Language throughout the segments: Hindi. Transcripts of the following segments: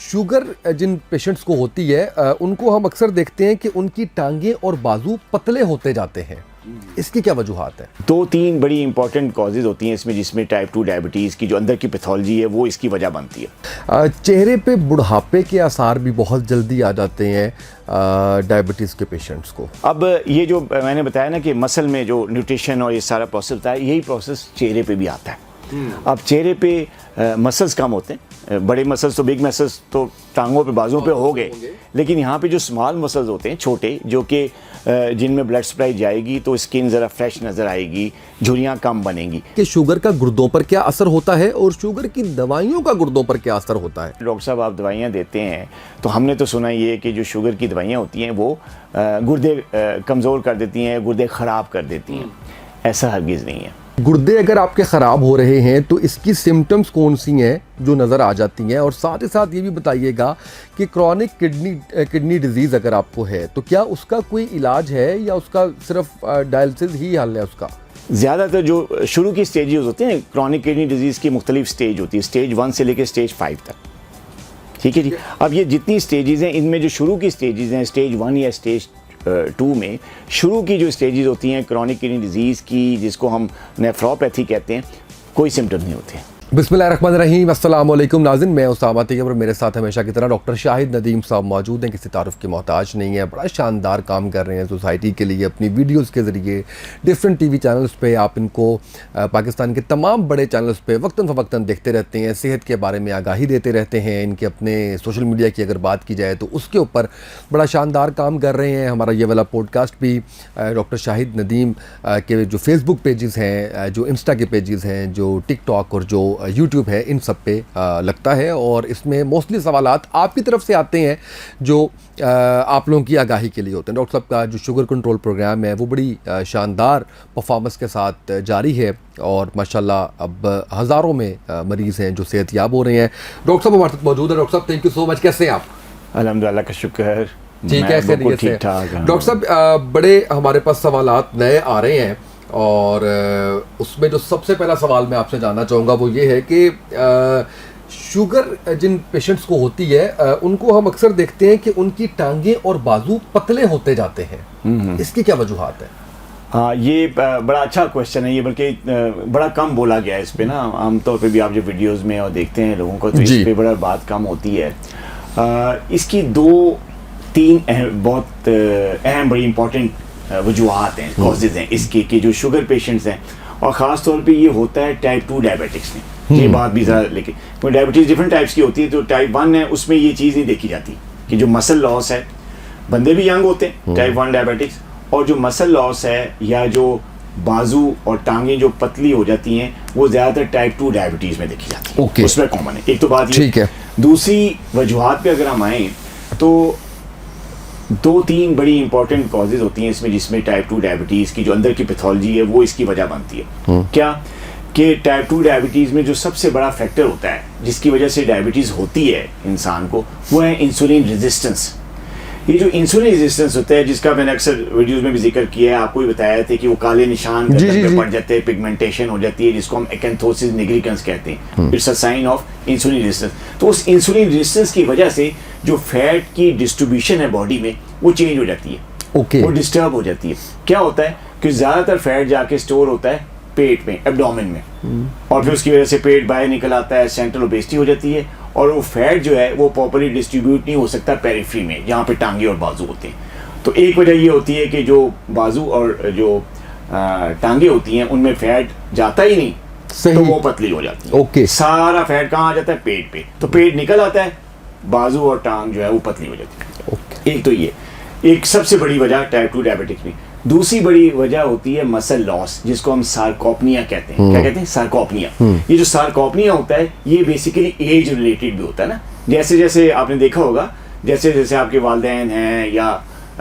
शुगर जिन पेशेंट्स को होती है उनको हम अक्सर देखते हैं कि उनकी टांगें और बाजू पतले होते जाते हैं। इसकी क्या वजूहात है? दो तीन बड़ी इंपॉर्टेंट कॉजेज होती हैं इसमें, जिसमें टाइप 2 डायबिटीज़ की जो अंदर की पैथोलॉजी है वो इसकी वजह बनती है। चेहरे पे बुढ़ापे के आसार भी बहुत जल्दी आ जाते हैं डायबिटीज़ के पेशेंट्स को। अब ये जो मैंने बताया ना कि मसल में जो न्यूट्रिशन और ये सारा प्रोसेस होता है, यही प्रोसेस चेहरे पे भी आता है। अब चेहरे पे मसल्स कम होते हैं, बड़े मसल्स तो बिग मसल्स तो टांगों पे बाजुओं पे हो गए, लेकिन यहाँ पे जो स्मॉल मसल्स होते हैं छोटे, जो कि जिनमें ब्लड सप्लाई जाएगी तो स्किन ज़रा फ्रेश नज़र आएगी, झुर्रियाँ कम बनेंगी। कि शुगर का गुर्दों पर क्या असर होता है और शुगर की दवाइयों का गुर्दों पर क्या असर होता है? डॉक्टर साहब आप दवाइयाँ देते हैं तो हमने तो सुना ये कि जो शुगर की दवाइयाँ होती हैं वो गुर्दे कमज़ोर कर देती हैं, गुर्दे ख़राब कर देती हैं। ऐसा हरगिज़ नहीं है। गुर्दे अगर आपके ख़राब हो रहे हैं तो इसकी सिम्टम्स कौन सी हैं जो नज़र आ जाती हैं? और साथ ही साथ ये भी बताइएगा कि क्रॉनिक किडनी डिजीज़ अगर आपको है तो क्या उसका कोई इलाज है या उसका सिर्फ डायलिसिस ही हल है उसका? ज़्यादातर जो शुरू की स्टेजेस होते हैं क्रॉनिक किडनी डिजीज़ की मुख्तलिफ स्टेज होती है, स्टेज 1 से लेकर स्टेज 5 तक। ठीक है जी। अब ये जितनी स्टेजेस हैं इनमें जो शुरू की स्टेजेस हैं स्टेज 1 या स्टेज 2 में शुरू की जो स्टेजेस होती हैं क्रॉनिक किडनी डिजीज़ की, जिसको हम नेफ्रोपैथी कहते हैं, कोई सिम्टम नहीं होते हैं। बिस्मिल्लाहिर्रहमानिर्रहीम, अस्सलाम वालेकुम नाज़रीन, मैं उसामा तैयब और मेरे साथ हमेशा की तरह डॉक्टर शाहिद नदीम साहब मौजूद हैं। किसी तारुफ के मोहताज नहीं है, बड़ा शानदार काम कर रहे हैं सोसाइटी के लिए अपनी वीडियोस के ज़रिए। डिफरेंट टीवी चैनल्स पे आप इनको पाकिस्तान के तमाम बड़े चैनल्स पे वक्तन फ़वक्तन देखते रहते हैं, सेहत के बारे में आगाही देते रहते हैं। इनके अपने सोशल मीडिया की अगर बात की जाए तो उसके ऊपर बड़ा शानदार काम कर रहे हैं। हमारा ये वाला पॉडकास्ट भी डॉक्टर शाहिद नदीम के जो फेसबुक पेजेस हैं, जो इंस्टा के पेजेस हैं, जो टिकटॉक और जो यूट्यूब है, इन सब पे लगता है और इसमें मोस्टली सवालात आपकी तरफ से आते हैं जो आप लोगों की आगाही के लिए होते हैं। डॉक्टर साहब का जो शुगर कंट्रोल प्रोग्राम है वो बड़ी शानदार परफॉर्मेंस के साथ जारी है और माशाल्लाह अब हज़ारों में मरीज़ हैं जो सेहतयाब हो रहे हैं। डॉक्टर साहब हमारे साथ मौजूद है। डॉक्टर साहब थैंक यू सो मच, कैसे हैं आप? अल्हम्दुलिल्लाह का शुक्र, ठीक है, खैरियत से। डॉक्टर साहब बड़े हमारे पास सवालात नए आ रहे हैं और उसमें जो सबसे पहला सवाल मैं आपसे जानना चाहूँगा वो ये है कि शुगर जिन पेशेंट्स को होती है उनको हम अक्सर देखते हैं कि उनकी टांगें और बाजू पतले होते जाते हैं। इसकी क्या वजूहात है? हाँ, ये बड़ा अच्छा क्वेश्चन है ये, बल्कि बड़ा कम बोला गया है इस पे ना। आमतौर पे भी आप जो वीडियोस में और देखते हैं लोगों को तो इस पे बड़ा बात कम होती है। इसकी दो तीन बहुत अहम बड़ी इंपॉर्टेंट वजूहात हैं, कॉजेज हैं इसके, कि जो शुगर पेशेंट्स हैं और ख़ास तौर पे ये होता है टाइप 2 डायबिटिक्स में। ये बात भी ज़रा लेके, कोई डायबिटीज़ डिफरेंट टाइप्स की होती है, तो टाइप 1 है उसमें ये चीज़ नहीं देखी जाती कि जो मसल लॉस है, बंदे भी यंग होते हैं टाइप 1 डायबिटिक्स, और जो मसल लॉस है या जो बाजू और टांगें जो पतली हो जाती हैं वो ज़्यादातर टाइप 2 डायबिटीज़ में देखी जाती है। उसमें कॉमन है। एक तो बात ये है। दूसरी वजूहात पे अगर हम आएँ तो दो तीन बड़ी इंपॉर्टेंट कॉजेज होती हैं इसमें, जिसमें टाइप 2 डायबिटीज़ की जो अंदर की पैथोलॉजी है वो इसकी वजह बनती है। क्या कि टाइप 2 डायबिटीज़ में जो सबसे बड़ा फैक्टर होता है जिसकी वजह से डायबिटीज़ होती है इंसान को, वो है इंसुलिन रेजिस्टेंस। ये जो इंसुलिन रेजिस्टेंस होता है, जिसका मैंने अक्सर वीडियोस में भी जिक्र किया है, आपको भी बताया था कि वो काले निशान पे पड़ जाते हैं, पिगमेंटेशन हो जाती है, जिसको हम एकेंथोसिस निग्रिकन्स कहते हैं। It's a sign of insulin resistance. तो उस इंसुलिन रेजिस्टेंस की वजह से जो फैट की डिस्ट्रीब्यूशन है बॉडी में वो चेंज हो जाती है, वो डिस्टर्ब हो जाती है। क्या होता है कि ज़्यादातर फैट जाके स्टोर होता है पेट में, एब्डोमेन में, और फिर उसकी वजह से पेट बाहर निकल आता है, सेंट्रल ओबेसिटी हो जाती है, और वो फैट जो है वो प्रॉपर्ली डिस्ट्रीब्यूट नहीं हो सकता पेरिफेरी में, जहाँ पे टांगे और बाजू होते हैं। तो एक वजह ये होती है कि जो बाजू और जो टांगे होती हैं उनमें फैट जाता ही नहीं, तो वो पतली हो जाती है। सारा फैट कहाँ आ जाता है? पेट पे। तो पेट निकल आता है, बाजू और टांग जो है वो पतली हो जाती है। एक तो ये एक सबसे बड़ी वजह टाइप 2 डायबिटिक्स में। दूसरी बड़ी वजह होती है मसल लॉस, जिसको हम सार्कोपनिया कहते हैं। क्या कहते हैं? सार्कोपनिया। ये जो सार्कोपनिया होता है ये बेसिकली एज रिलेटेड भी होता है ना। जैसे जैसे आपने देखा होगा, जैसे जैसे आपके वालिदैन हैं या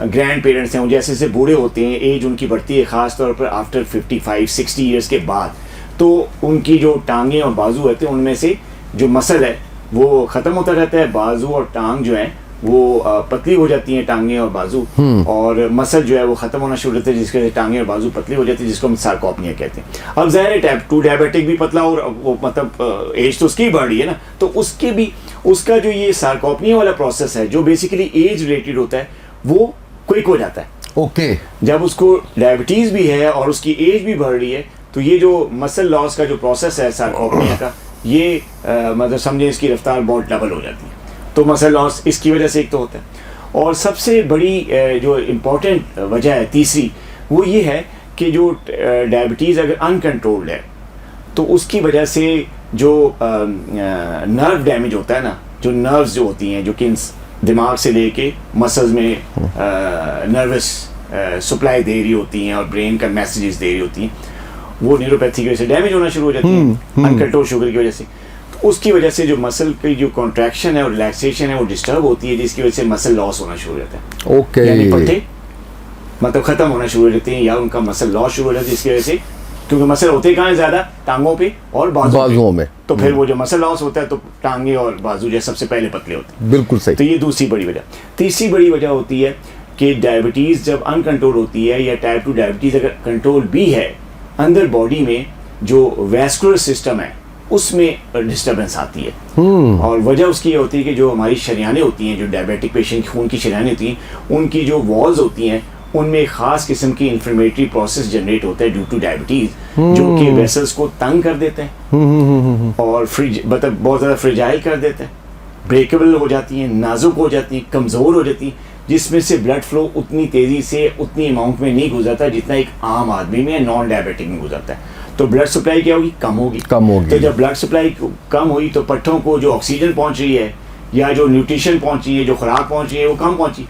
ग्रैंड पेरेंट्स हैं, जैसे जैसे बूढ़े होते हैं, एज उनकी बढ़ती है, ख़ास तौर पर आफ्टर 55-60 ईयर्स के बाद, तो उनकी जो टांगें और बाजू होते हैं उनमें से जो मसल है वो ख़त्म होता रहता है। बाजू और टांग जो है वो पतली हो जाती हैं, टांगें और बाजू, और मसल जो है वो ख़त्म होना शुरू होता है, जिसके वजह से टांगें और बाजू पतली हो जाती है, जिसको हम सार्कोपनिया कहते हैं। अब ज़ाहिर है टाइप 2 डायबिटिक भी पतला, और वो मतलब एज तो उसकी बढ़ रही है ना, तो उसके भी उसका जो ये सार्कोपनिया वाला प्रोसेस है जो बेसिकली एज रिलेटेड होता है वो क्विक हो जाता है। ओके जब उसको डायबिटीज भी है और उसकी एज भी बढ़ रही है तो ये जो मसल लॉस का जो प्रोसेस है सार्कोपनिया का, ये मतलब समझे इसकी रफ्तार बहुत डबल हो जाती है। तो मसल लॉस इसकी वजह से एक तो होता है। और सबसे बड़ी जो इम्पोर्टेंट वजह है तीसरी, वो ये है कि जो डायबिटीज़ अगर अनकंट्रोल्ड है तो उसकी वजह से जो नर्व डैमेज होता है ना, जो नर्व्स जो होती हैं जो कि दिमाग से लेके मसल्स में नर्वस सप्लाई दे रही होती हैं और ब्रेन का मैसेजेस दे रही होती हैं, वो न्यूरोपैथी की वजह से डैमेज होना शुरू हो जाती है अनकंट्रोल शुगर की वजह से। तो उसकी वजह से जो मसल की जो कॉन्ट्रैक्शन है और रिलैक्सेशन है वो डिस्टर्ब होती है, जिसकी वजह से मसल लॉस होना शुरू हो जाता है। ओके यानी पट्टे मतलब खत्म होना शुरू हो जाते हैं या उनका मसल लॉस शुरू हो जाता है, जिसकी वजह से क्योंकि मसल होते कहाँ है ज़्यादा, टांगों पे और बाजुओं में। तो फिर वो जो मसल लॉस होता है तो टांगे और बाजू जो सबसे पहले पतले होते हैं। बिल्कुल सही। तो ये दूसरी बड़ी वजह। तीसरी बड़ी वजह होती है कि डायबिटीज़ जब अनकंट्रोल होती है या टाइप 2 डायबिटीज़ अगर कंट्रोल भी है, अंदर बॉडी में जो वैस्कुलर सिस्टम है उसमें डिस्टर्बेंस आती है। और वजह उसकी ये होती है कि जो हमारी शरीयानें होती हैं, जो डायबिटिक पेशेंट की खून की शरीयानें होती हैं, उनकी जो वॉल्स होती हैं उनमें एक खास किस्म की इन्फ्लेमेटरी प्रोसेस जनरेट होता है ड्यू टू डायबिटीज, जो कि वेसल्स को तंग कर देते हैं और फ्रिज मतलब बहुत ज़्यादा फ्रिजाइल कर देते हैं, ब्रेकेबल हो जाती हैं, नाजुक हो जाती हैं, कमज़ोर हो जाती हैं, जिसमें से ब्लड फ्लो उतनी तेज़ी से उतनी अमाउंट में नहीं गुजरता जितना एक आम आदमी में नॉन डायबिटिक में गुजरता है। तो ब्लड सप्लाई क्या होगी? कम होगी। तो जब ब्लड सप्लाई कम हुई तो पट्टों को जो ऑक्सीजन पहुंच रही है या जो न्यूट्रिशन पहुंच रही है, जो खुराक पहुंच रही है, वो कम पहुंची,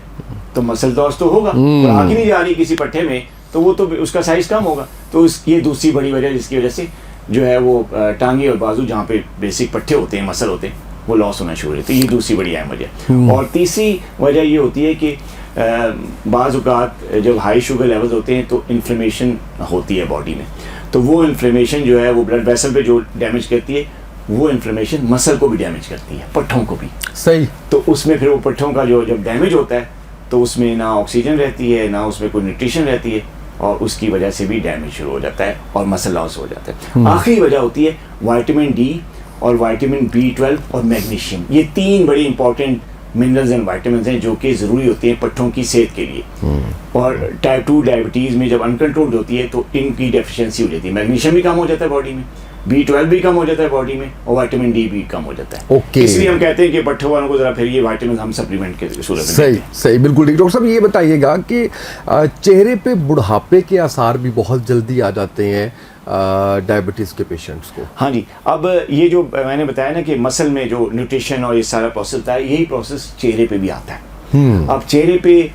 तो मसल लॉस तो होगा। खुराक ही नहीं जा रही किसी पट्टे में तो वो तो उसका साइज कम होगा। तो ये दूसरी बड़ी वजह जिसकी वजह से जो है वो टांगे और बाजू जहाँ पे बेसिक पट्टे होते हैं, मसल होते हैं, वो लॉस होना शुरू होते हैं। ये दूसरी बड़ी अहम वजह। और तीसरी वजह ये होती है कि बाज़ औक़ात जब हाई शुगर लेवल्स होते हैं तो इन्फ्लेमेशन होती है बॉडी में, तो वो इन्फ्लेमेशन जो है वो ब्लड वेसल पे जो डैमेज करती है, वो इन्फ्लेमेशन मसल को भी डैमेज करती है, पट्ठों को भी। सही। तो उसमें फिर वो पट्ठों का जो जब डैमेज होता है तो उसमें ना ऑक्सीजन रहती है, ना उसमें कोई न्यूट्रिशन रहती है, और उसकी वजह से भी डैमेज शुरू हो जाता है और मसल लॉस हो जाता है। आखिरी वजह होती है विटामिन डी और विटामिन B12 और मैग्नीशियम। ये तीन बड़ी इंपॉर्टेंट मिनरल्स एंड विटामिन हैं जो कि ज़रूरी होती हैं पट्ठों की सेहत के लिए। और टाइप 2 डायबिटीज़ में जब अनकंट्रोल्ड होती है तो इनकी डेफिशिएंसी हो जाती है। मैग्नीशियम भी कम हो जाता है बॉडी में, B12 भी कम हो जाता है बॉडी में, और विटामिन डी भी कम हो जाता है। इसलिए हम कहते हैं कि पट्ठों वालों को ज़रा फिर ये विटामिन हम सप्लीमेंट के सूरत में सही सही बिल्कुल ठीक। डॉक्टर साहब ये बताइएगा कि चेहरे पे बुढ़ापे के आसार भी बहुत जल्दी आ जाते हैं डायबिटीज़ के पेशेंट्स को। हाँ जी, अब ये जो मैंने बताया ना कि मसल में जो न्यूट्रिशन और ये सारा प्रोसेस होता है, यही प्रोसेस चेहरे पे भी आता है। अब चेहरे पे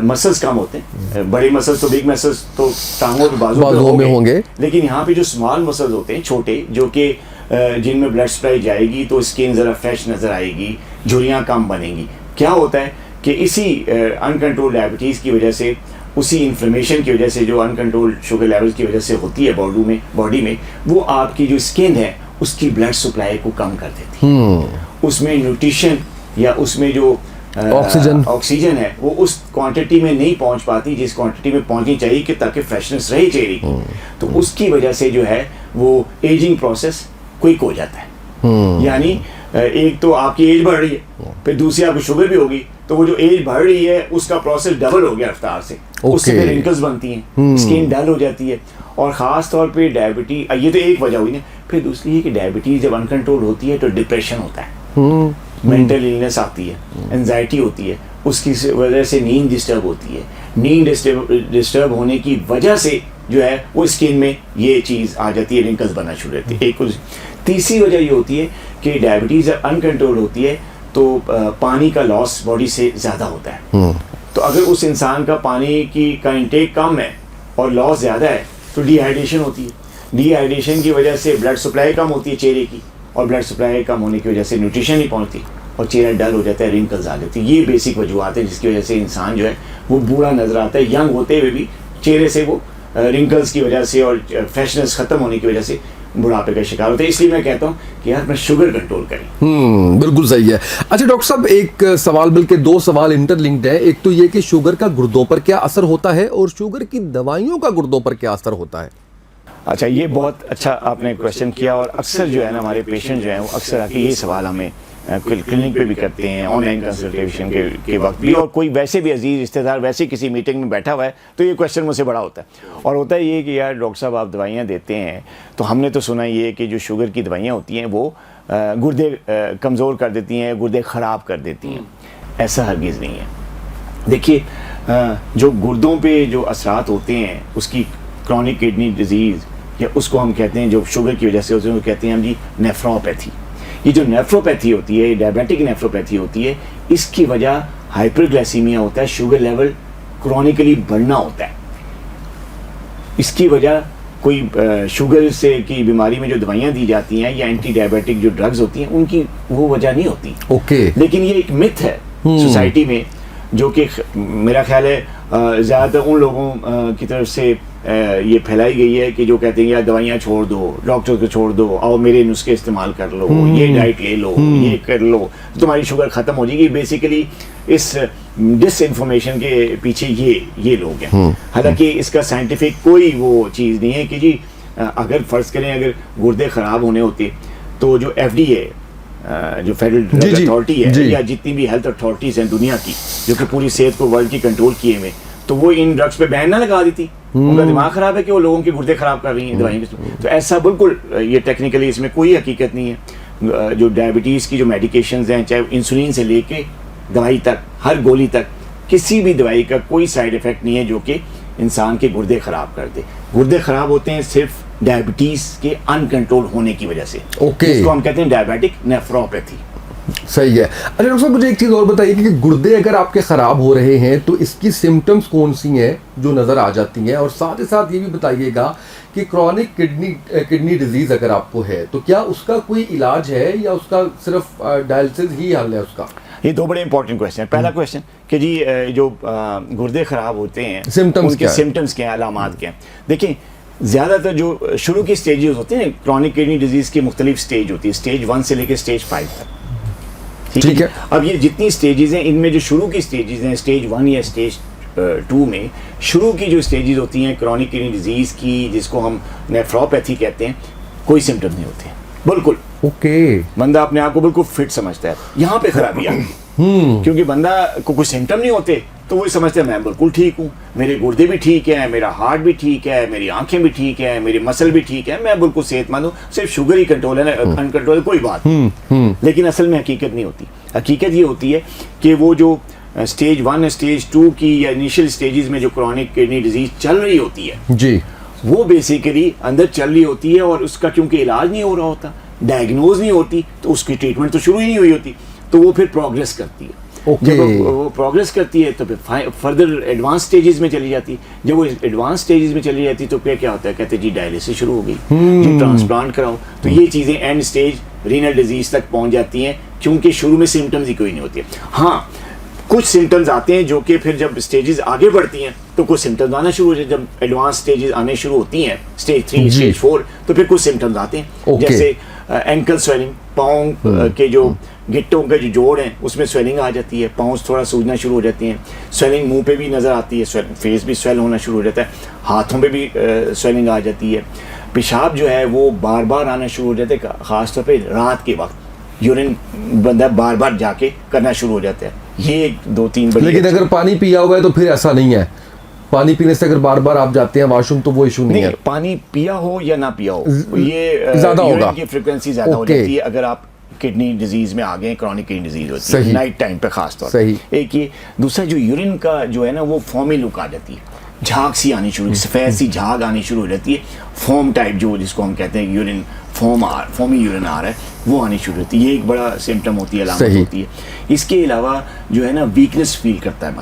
मसल्स कम होते हैं, बड़े मसल्स तो बिग मसल्स तो टांगों पे बाजुओं में होंगे, लेकिन यहाँ पे जो स्मॉल मसल्स होते हैं छोटे, जो कि जिनमें ब्लड सप्लाई जाएगी तो स्किन ज़रा फ्रेश नज़र आएगी, झुर्रियाँ कम बनेंगी। क्या होता है कि इसी अनकंट्रोल डायबिटीज़ की वजह से, उसी इन्फ्लेमेशन की वजह से जो अनकंट्रोल शुगर लेवल्स की वजह से होती है बॉडी में, वो आपकी जो स्किन है उसकी ब्लड सप्लाई को कम कर देती है। उसमें न्यूट्रिशन या उसमें जो ऑक्सीजन है वो उस क्वांटिटी में नहीं पहुंच पाती जिस क्वांटिटी में पहुंचनी चाहिए कि ताकि फ्रेशनेस रहे चेहरे की। तो उसकी वजह से जो है वो एजिंग प्रोसेस क्विक हो जाता है। यानी एक तो आपकी एज बढ़ रही है, फिर दूसरी आपकी शुगर भी होगी, तो वो जो एज बढ़ रही है उसका प्रोसेस डबल हो गया रफ्तार से। उससे फिर रिंकल्स बनती हैं, स्किन डल हो जाती है। और ख़ास तौर पे डायबिटीज, ये तो एक वजह हुई ना, फिर दूसरी है कि डायबिटीज़ जब अनकंट्रोल होती है तो डिप्रेशन होता है, मेंटल इलनेस आती है, एंजाइटी होती है, उसकी वजह से नींद डिस्टर्ब होती है। नींद डिस्टर्ब होने की वजह से जो है वो स्किन में ये चीज़ आ जाती है, रिंकल्स बनना शुरू होती है। एक तीसरी वजह ये होती है कि डायबिटीज़ जब अनकंट्रोल होती है तो पानी का लॉस बॉडी से ज़्यादा होता है। तो अगर उस इंसान का पानी का इंटेक कम है और लॉस ज़्यादा है तो डिहाइड्रेशन होती है। डिहाइड्रेशन की वजह से ब्लड सप्लाई कम होती है चेहरे की, और ब्लड सप्लाई कम होने की वजह से न्यूट्रिशन नहीं पहुंचती और चेहरा डल हो जाता है, रिंकल्स आ जाती है। ये बेसिक वजूहत है जिसकी वजह से इंसान जो है वो बूढ़ा नजर आता है। यंग होते हुए भी चेहरे से वो रिंकल्स की वजह से और फ्रेशनेस खत्म होने की वजह से बुढ़ापे का शिकार होते हैं। इसलिए मैं कहता हूँ कि यार अपना शुगर कंट्रोल करें। बिल्कुल सही है। अच्छा डॉक्टर साहब, एक सवाल बल्कि दो सवाल इंटरलिंक्ड है। एक तो ये कि शुगर का गुर्दों पर क्या असर होता है और शुगर की दवाइयों का गुर्दों पर क्या असर होता है? अच्छा, ये बहुत अच्छा आपने क्वेश्चन किया, और अक्सर जो है ना हमारे पेशेंट जो हैं वो अक्सर आके यही सवाल हमें क्लिनिक पे भी करते हैं, ऑनलाइन कंसल्टेशन के वक्त भी, और कोई वैसे भी अजीज रिश्तेदार वैसे किसी मीटिंग में बैठा हुआ है तो ये क्वेश्चन मुझसे बड़ा होता है। और होता है ये कि यार डॉक्टर साहब आप दवाइयाँ देते हैं तो हमने तो सुना ये कि जो शुगर की दवाइयाँ होती हैं वो गुर्दे कमज़ोर कर देती हैं, गुर्दे ख़राब कर देती हैं। ऐसा हरगिज़ नहीं है। देखिए जो गुर्दों पे जो असरात होते हैं उसकी क्रॉनिक किडनी डिजीज़, या उसको हम कहते हैं जो शुगर की वजह से होते हैं, वो कहते हैं हम जी नेफ्रोपैथी। ये जो नेफ्रोपैथी होती है, डायबिटिक नेफ्रोपैथी होती है, इसकी वजह हाइपरग्लाइसीमिया होता है, शुगर लेवल क्रॉनिकली बढ़ना होता है। इसकी वजह कोई शुगर से की बीमारी में जो दवाइयाँ दी जाती हैं या एंटी डायबिटिक जो ड्रग्स होती हैं उनकी वो वजह नहीं होती। ओके। लेकिन ये एक मिथ है सोसाइटी में, जो कि मेरा ख्याल है ज़्यादातर उन लोगों की तरफ से ये फैलाई गई है कि जो कहते हैं यार दवाइयाँ छोड़ दो, डॉक्टर को छोड़ दो, और मेरे नुस्खे इस्तेमाल कर लो, ये डाइट ले लो, ये कर लो, तुम्हारी शुगर ख़त्म हो जाएगी। बेसिकली इस डिस इन्फॉर्मेशन के पीछे ये लोग हैं। हालांकि इसका साइंटिफिक कोई वो चीज़ नहीं है कि जी अगर फ़र्ज़ करें अगर गुर्दे ख़राब होने होते तो जो FDA जो फेडरल ड्रग अथॉरिटी है या जितनी भी हेल्थ अथॉरिटीज़ हैं दुनिया की जो कि पूरी सेहत को वर्ल्ड की कंट्रोल किए हुए, तो वो इन ड्रग्स पे बैन ना लगा देती। उनका दिमाग ख़राब है कि वो लोगों के गुर्दे ख़राब कर रही हैं दवाइयाँ। तो ऐसा बिल्कुल ये टेक्निकली इसमें कोई हकीकत नहीं है। जो डायबिटीज़ की जो मेडिकेशंस हैं, चाहे इंसुलिन से लेके दवाई तक, हर गोली तक, किसी भी दवाई का कोई साइड इफ़ेक्ट नहीं है जो कि इंसान के गुर्दे ख़राब कर दे। गुर्दे ख़राब होते हैं सिर्फ डायबिटीज़ के अनकंट्रोल होने की वजह से। इसको हम कहते हैं डायबिटिक नेफ्रोपैथी। सही है। अच्छा डॉक्टर साहब, मुझे एक चीज़ और बताइए कि गुर्दे अगर आपके ख़राब हो रहे हैं तो इसकी सिम्टम्स कौन सी हैं जो नज़र आ जाती हैं, और साथ ही साथ ये भी बताइएगा कि क्रॉनिक किडनी डिजीज़ अगर आपको है तो क्या उसका कोई इलाज है या उसका सिर्फ डायलिसिस ही हल है उसका? ये दो बड़े इंपॉर्टेंट क्वेश्चन है। पहला क्वेश्चन कि जी जो गुर्दे ख़राब होते हैं सिम्टम्स उनके सिम्टम्स क्या हैं, अलामात क्या हैं? देखिए ज़्यादातर जो शुरू की स्टेजेस होते हैं क्रॉनिक किडनी डिजीज़ की मुख्तलिफ स्टेज होती है, स्टेज 1 से लेकर स्टेज 5 तक। ठीक है। अब ये जितनी स्टेजेस हैं इनमें जो शुरू की स्टेजेस हैं स्टेज 1 या स्टेज 2 में शुरू की जो स्टेजेस होती हैं क्रॉनिक किडनी डिजीज़ की, जिसको हम नेफ्रोपैथी कहते हैं, कोई सिम्टम नहीं होते बिल्कुल। ओके। बंदा अपने आप को बिल्कुल फिट समझता है। यहाँ पे खराबी आ गई क्योंकि बंदा को कुछ सिम्टम नहीं होते तो वही समझते हैं मैं बिल्कुल ठीक हूँ, मेरे गुर्दे भी ठीक है, मेरा हार्ट भी ठीक है, मेरी आंखें भी ठीक है, मेरे मसल भी ठीक है, मैं बिल्कुल सेहतमंद हूँ, सिर्फ शुगर ही कंट्रोल है ना, अनकंट्रोल है, कोई बात नहीं। लेकिन असल में हकीकत नहीं होती। हकीकत ये होती है कि वो जो स्टेज 1 स्टेज 2 की या इनिशियल स्टेजेस में जो क्रॉनिक किडनी डिजीज चल रही होती है जी, वो बेसिकली अंदर चल रही होती है, और उसका क्योंकि इलाज नहीं हो रहा होता, डायग्नोज नहीं होती, तो उसकी ट्रीटमेंट तो शुरू ही नहीं हुई होती, तो वो फिर प्रोग्रेस करती है। जब वो प्रोग्रेस करती है तो फिर फर्दर एडवांस स्टेजेस में चली जाती है। जब वो एडवांस स्टेजेस में चली जाती है तो फिर क्या होता है, कहते हैं जी डायलिसिस शुरू हो गई, जी ट्रांसप्लांट कराओ। तो ये चीज़ें एंड स्टेज रीनल डिजीज तक पहुंच जाती हैं क्योंकि शुरू में सिम्टम्स ही कोई नहीं होती है। हाँ, कुछ सिम्टम्स आते हैं जो कि फिर जब स्टेजेस आगे बढ़ती हैं तो कुछ सिम्टम्स आना शुरू हो जाते हैं। जब एडवांस स्टेजेस आने शुरू होती हैं स्टेज 3 स्टेज 4 तो फिर कुछ सिम्टम्स आते हैं, जैसे एंकल स्वेलिंग, पाँव के जो गिट्टों के जो जोड़ हैं उसमें स्वेलिंग आ जाती है, पाँव थोड़ा सूजना शुरू हो जाती हैं, स्वेलिंग मुंह पे भी नज़र आती है, फेस भी स्वेल होना शुरू हो जाता है, हाथों पे भी स्वेलिंग आ जाती है, पेशाब जो है वो बार बार आना शुरू हो जाता है, ख़ासतौर पे रात के वक्त यूरिन बंदा बार बार जाके करना शुरू हो जाता है। ये 2-3 बड़ी। लेकिन अगर पानी पिया हुआ है तो फिर ऐसा नहीं है, पानी पीने से अगर बार बार आप जाते हैं वॉशरूम तो वो इशू नहीं है। पानी पिया हो या ना पिया हो ये ज़्यादा होगा, की फ्रीक्वेंसी ज़्यादा हो जाती है अगर आप किडनी डिजीज में आ गए, क्रॉनिक किडनी डिजीज होती है नाइट टाइम पे खास तौर पर। एक ये, दूसरा जो यूरिन का जो है ना वो फॉमी लुक आ जाती है, झाग सी आनी शुरू, सफ़ेद सी झाग आनी शुरू हो जाती है, फोम टाइप जो जिसको हम कहते हैं यूरिन फोमी यूरिन आ रहा है वो आनी शुरू होती है। ये एक बड़ा सिम्टम होती है, अलामत होती है। इसके अलावा जो है ना वीकनेस फील करता है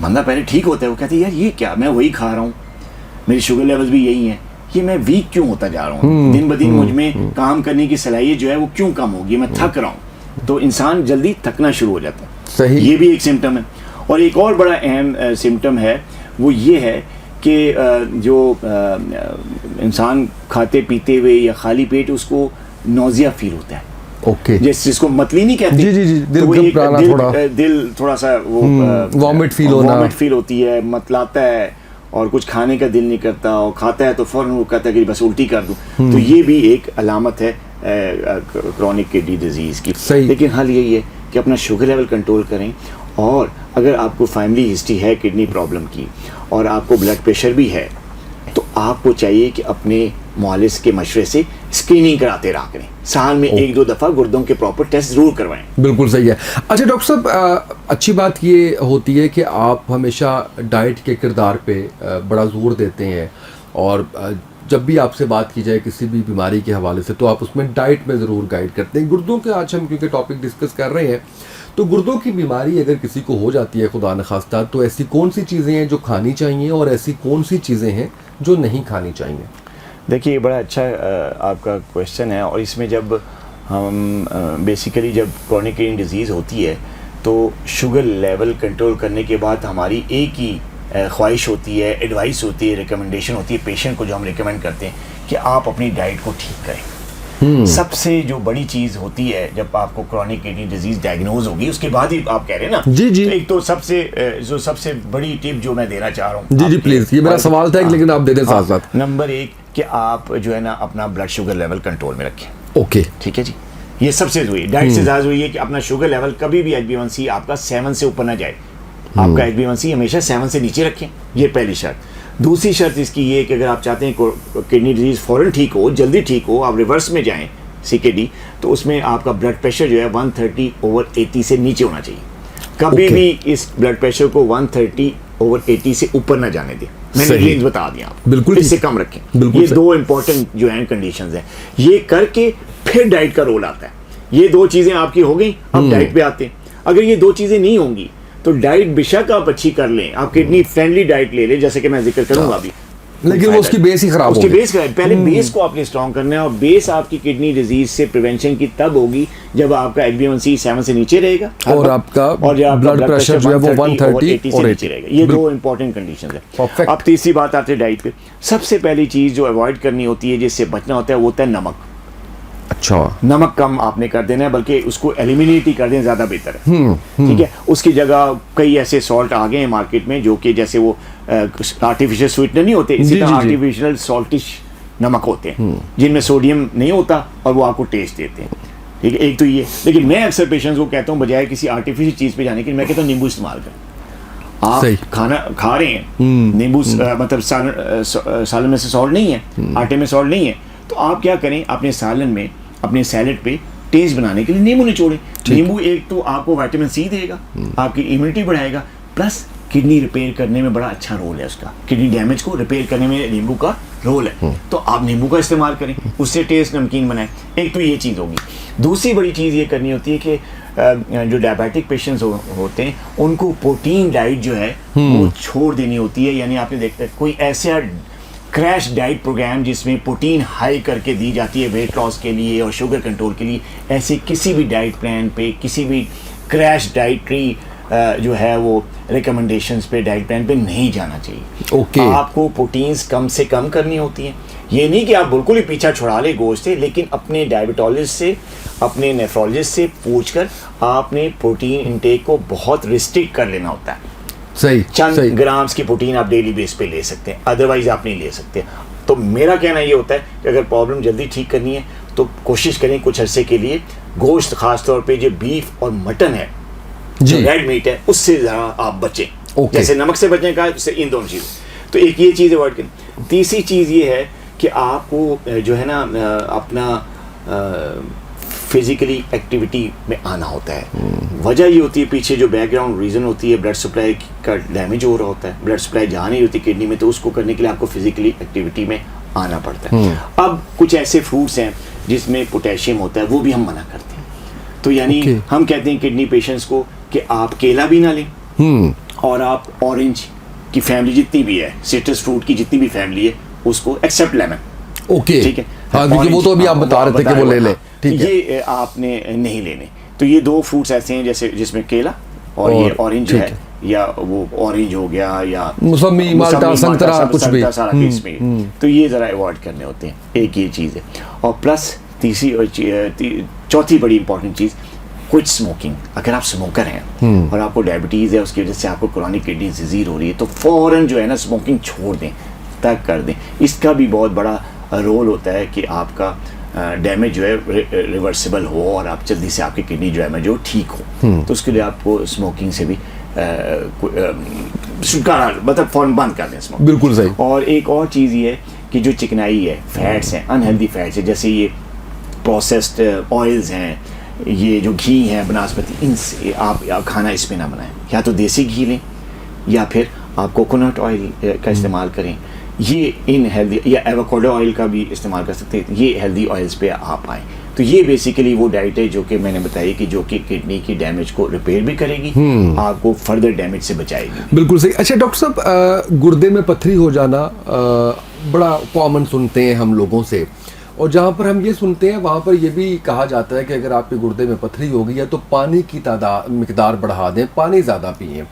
बंदा पहले ठीक होता है, वो कहते हैं यार ये क्या, मैं वही खा रहा हूँ, मेरी शुगर लेवल्स भी यही हैं, ये मैं वीक क्यों होता जा रहा हूँ, दिन ब दिन मुझ में काम करने की सलाहियत जो है वो क्यों कम होगी, मैं थक रहा हूँ। तो इंसान जल्दी थकना शुरू हो जाता है। सही। ये भी एक सिम्टम है। और एक और बड़ा अहम सिम्टम है वो ये है कि जो इंसान खाते पीते हुए या खाली पेट उसको नौजिया फील होता है। ओके। जिसको मतली नहीं कहते। जी जी जी, दिल थोड़ा सा वो वॉमिट फील होती है, मतलाता है और कुछ खाने का दिल नहीं करता, और खाता है तो फौरन वो कहता है कि बस उल्टी कर दूं। तो ये भी एक अलामत है क्रॉनिक किडनी डिजीज़ की। सही। लेकिन हल यही है कि अपना शुगर लेवल कंट्रोल करें, और अगर आपको फैमिली हिस्ट्री है किडनी प्रॉब्लम की और आपको ब्लड प्रेशर भी है, तो आपको चाहिए कि अपने मुआलिज के मशवरे से स्क्रीनिंग कराते रहा करें। साल में 1-2 दफ़ा गुर्दों के प्रॉपर टेस्ट ज़रूर करवाएं। बिल्कुल सही है। अच्छा डॉक्टर साहब, अच्छी बात ये होती है कि आप हमेशा डाइट के किरदार पे बड़ा ज़ोर देते हैं, और जब भी आपसे बात की जाए किसी भी बीमारी के हवाले से तो आप उसमें डाइट में ज़रूर गाइड करते हैं। गुर्दों के आज हम क्योंकि टॉपिक डिस्कस कर रहे हैं, तो गुर्दों की बीमारी अगर किसी को हो जाती है खुदा न खास्ता, तो ऐसी कौन सी चीज़ें हैं जो खानी चाहिए और ऐसी कौन सी चीज़ें हैं जो नहीं खानी चाहिए? देखिए, ये बड़ा अच्छा आपका क्वेश्चन है, और इसमें जब हम बेसिकली जब क्रॉनिक किडनी डिजीज़ होती है तो शुगर लेवल कंट्रोल करने के बाद हमारी एक ही ख्वाहिश होती है, एडवाइस होती है, रिकमेंडेशन होती है पेशेंट को, जो हम रिकमेंड करते हैं कि आप अपनी डाइट को ठीक करें। सबसे जो बड़ी चीज़ होती है जब आपको क्रॉनिक किडनी डिजीज़ डायग्नोज होगी, उसके बाद ही आप कह रहे हैं ना, जी जी, तो एक तो सबसे बड़ी टिप जो मैं देना चाह रहा हूँ, जी जी प्लीज़, ये मेरा सवाल था लेकिन आप दे दें साथ साथ। नंबर 1 कि आप जो है ना अपना ब्लड शुगर लेवल कंट्रोल में रखें। ओके, ठीक है जी, ये सबसे जरूरी है। डाइट से ज़्यादा जरूरी है कि अपना शुगर लेवल कभी भी HbA1c आपका 7 से ऊपर ना जाए। आपका HbA1c हमेशा 7 से नीचे रखें, ये पहली शर्त। दूसरी शर्त इसकी ये है कि अगर आप चाहते हैं किडनी डिजीज़ फ़ौरन ठीक हो, जल्दी ठीक हो, आप रिवर्स में जाएं CKD, तो उसमें आपका ब्लड प्रेशर जो है 130/80 से नीचे होना चाहिए। कभी भी इस ब्लड प्रेशर को 130/80 से ऊपर ना जाने दें। मैंने रेंज बता दिया, बिल्कुल इससे कम रखें। ये दो इंपॉर्टेंट जो हैं कंडीशंस हैं। ये करके फिर डाइट का रोल आता है। ये दो चीज़ें आपकी हो गई, अब डाइट पे आते हैं। अगर ये दो चीज़ें नहीं होंगी तो डाइट बेशक आप अच्छी कर लें, आप किडनी फ्रेंडली डाइट ले लें, जैसे कि मैं जिक्र करूंगा अभी, लेकिन वो उसकी बेस ही खराब होगी। उसकी बेस खराब। पहले बेस को आपने स्ट्रॉन्ग करना है, और बेस आपकी किडनी डिजीज से प्रिवेंशन की तब होगी जब आपका HbA1c 7 से नीचे रहेगा और आपका ब्लड प्रेशर जो है वो 130 और 80 रहेगा। ये दो इंपॉर्टेंट कंडीशंस है। अब तीसरी बात आती है डाइट पे। सबसे पहली चीज जो अवॉइड करनी होती है, जिससे बचना होता है, वो होता है नमक। अच्छा, नमक कम आपने कर देना है, बल्कि उसको एलिमिनेट ही कर दें, ज़्यादा बेहतर है। ठीक है, उसकी जगह कई ऐसे सॉल्ट आ गए हैं मार्केट में, जो कि जैसे वो आर्टिफिशियल स्वीटनर नहीं होते, इसी तरह आर्टिफिशियल सॉल्टिश नमक होते हैं, जिनमें सोडियम नहीं होता और वो आपको टेस्ट देते हैं। ठीक है, एक तो ये। लेकिन मैं अक्सर पेशेंट्स को कहता हूँ, बजाय किसी आर्टिफिशियल चीज़ पे जाने के, मैं कहता हूँ नींबू इस्तेमाल करें। आप खाना खा रहे हैं, नींबू मतलब सालन में से सॉल्ट नहीं है, आटे में सॉल्ट नहीं है, तो आप क्या करें, अपने सालन में, अपने सैलेड पे टेस्ट बनाने के लिए नींबू निचोड़ें। नींबू एक तो आपको विटामिन C देगा, आपकी इम्यूनिटी बढ़ाएगा, प्लस किडनी रिपेयर करने में बड़ा अच्छा रोल है उसका। किडनी डैमेज को रिपेयर करने में नींबू का रोल है, तो आप नींबू का इस्तेमाल करें, उससे टेस्ट नमकीन बनाएं। एक तो ये चीज़ होगी। दूसरी बड़ी चीज़ ये करनी होती है कि जो डायबिटिक पेशेंट्स होते हैं, उनको प्रोटीन डाइट जो है वो छोड़ देनी होती है। यानी आपने देखा कोई ऐसा क्रैश डाइट प्रोग्राम जिसमें प्रोटीन हाई करके दी जाती है वेट लॉस के लिए और शुगर कंट्रोल के लिए, ऐसे किसी भी डाइट प्लान पे, किसी भी क्रैश डाइटरी जो है वो रिकमेंडेशंस पे, डाइट प्लान पे नहीं जाना चाहिए। आपको प्रोटीन्स कम से कम करनी होती हैं। ये नहीं कि आप बिल्कुल ही पीछा छुड़ा ले गोश्त से, लेकिन अपने डायबिटोलॉजिस्ट से, अपने नेफ्रोलॉजिस्ट से पूछकर आपने प्रोटीन इंटेक को बहुत रिस्ट्रिक्ट कर लेना होता है। सही, चंद ग्राम्स की प्रोटीन आप डेली बेस पे ले सकते हैं, अदरवाइज आप नहीं ले सकते। तो मेरा कहना ये होता है कि अगर प्रॉब्लम जल्दी ठीक करनी है तो कोशिश करें कुछ अरसे के लिए गोश्त, खास तौर पे जो बीफ और मटन है, जो रेड मीट है, उससे ज़रा आप बचें। जैसे नमक से बचने का, इन दोनों चीज़। तो एक ये चीज़ अवॉइड करें। तीसरी चीज़ ये है कि आपको जो है ना अपना फिजिकली एक्टिविटी में आना होता है। वजह ये होती है, पीछे जो बैकग्राउंड रीज़न होती है, ब्लड सप्लाई का डैमेज हो रहा होता है, ब्लड सप्लाई जहाँ नहीं होती किडनी में, तो उसको करने के लिए आपको फिजिकली एक्टिविटी में आना पड़ता है। अब कुछ ऐसे फ्रूट्स हैं जिसमें पोटेशियम होता है, वो भी हम मना करते हैं। तो यानी हम कहते हैं किडनी पेशेंट्स को कि आप केला भी ना लें, और आप ऑरेंज की फैमिली जितनी भी है, सिट्रस फ्रूट की जितनी भी फैमिली है, उसको एक्सेप्ट लेमन। ओके, ठीक है, हाँ, वो तो अभी आप बता रहे थे कि वो ले लें। ये आपने नहीं लेने। तो ये दो फ्रूट्स ऐसे हैं जैसे जिसमें केला और ये ऑरेंज है, या वो ऑरेंज हो गया, या मौसमी, माल्टा, संतरा, कुछ भी सारा केस में, तो ये ज़रा अवॉइड करने होते हैं। एक ये चीज़ है। और प्लस तीसरी और चौथी बड़ी इंपॉर्टेंट चीज़, कुछ स्मोकिंग। अगर आप स्मोकर हैं और आपको डायबिटीज़ है, उसकी वजह से आपको क्रॉनिक किडनी डिजीज़ हो रही है, तो फ़ौरन जो है ना स्मोकिंग छोड़ दें, तक कर दें। इसका भी बहुत बड़ा रोल होता है कि आपका डैमेज जो है रिवर्सिबल हो और आप जल्दी से आपकी किडनी जो है जो ठीक हो, तो उसके लिए आपको स्मोकिंग से भी छुटकारा, मतलब फौरन बंद कर दें स्मोकिंग। बिल्कुल सही। और एक और चीज़ ये है कि जो चिकनाई है, फैट्स हैं, अनहेल्दी फैट्स है, जैसे ये प्रोसेस्ड ऑयल्स हैं, ये जो घी है बनास्पति, इनसे आप खाना इसमें ना बनाएं। या तो देसी घी लें या फिर आप कोकोनट ऑयल का इस्तेमाल करें। ये इन हेल्दी, या एवोकाडो ऑयल का भी इस्तेमाल कर सकते हैं। ये हेल्दी ऑयल्स पे आप आएँ। तो ये बेसिकली वो डाइट है जो कि मैंने बताई कि जो कि किडनी की डैमेज को रिपेयर भी करेगी, आपको फर्दर डैमेज से बचाएगी। बिल्कुल सही। अच्छा डॉक्टर साहब, गुर्दे में पथरी हो जाना बड़ा कॉमन सुनते हैं हम लोगों से, और जहाँ पर हम ये सुनते हैं वहाँ पर ये भी कहा जाता है कि अगर आपके गुर्दे में पथरी हो गई है तो पानी की मिकदार बढ़ा दें, पानी ज़्यादा पिएं।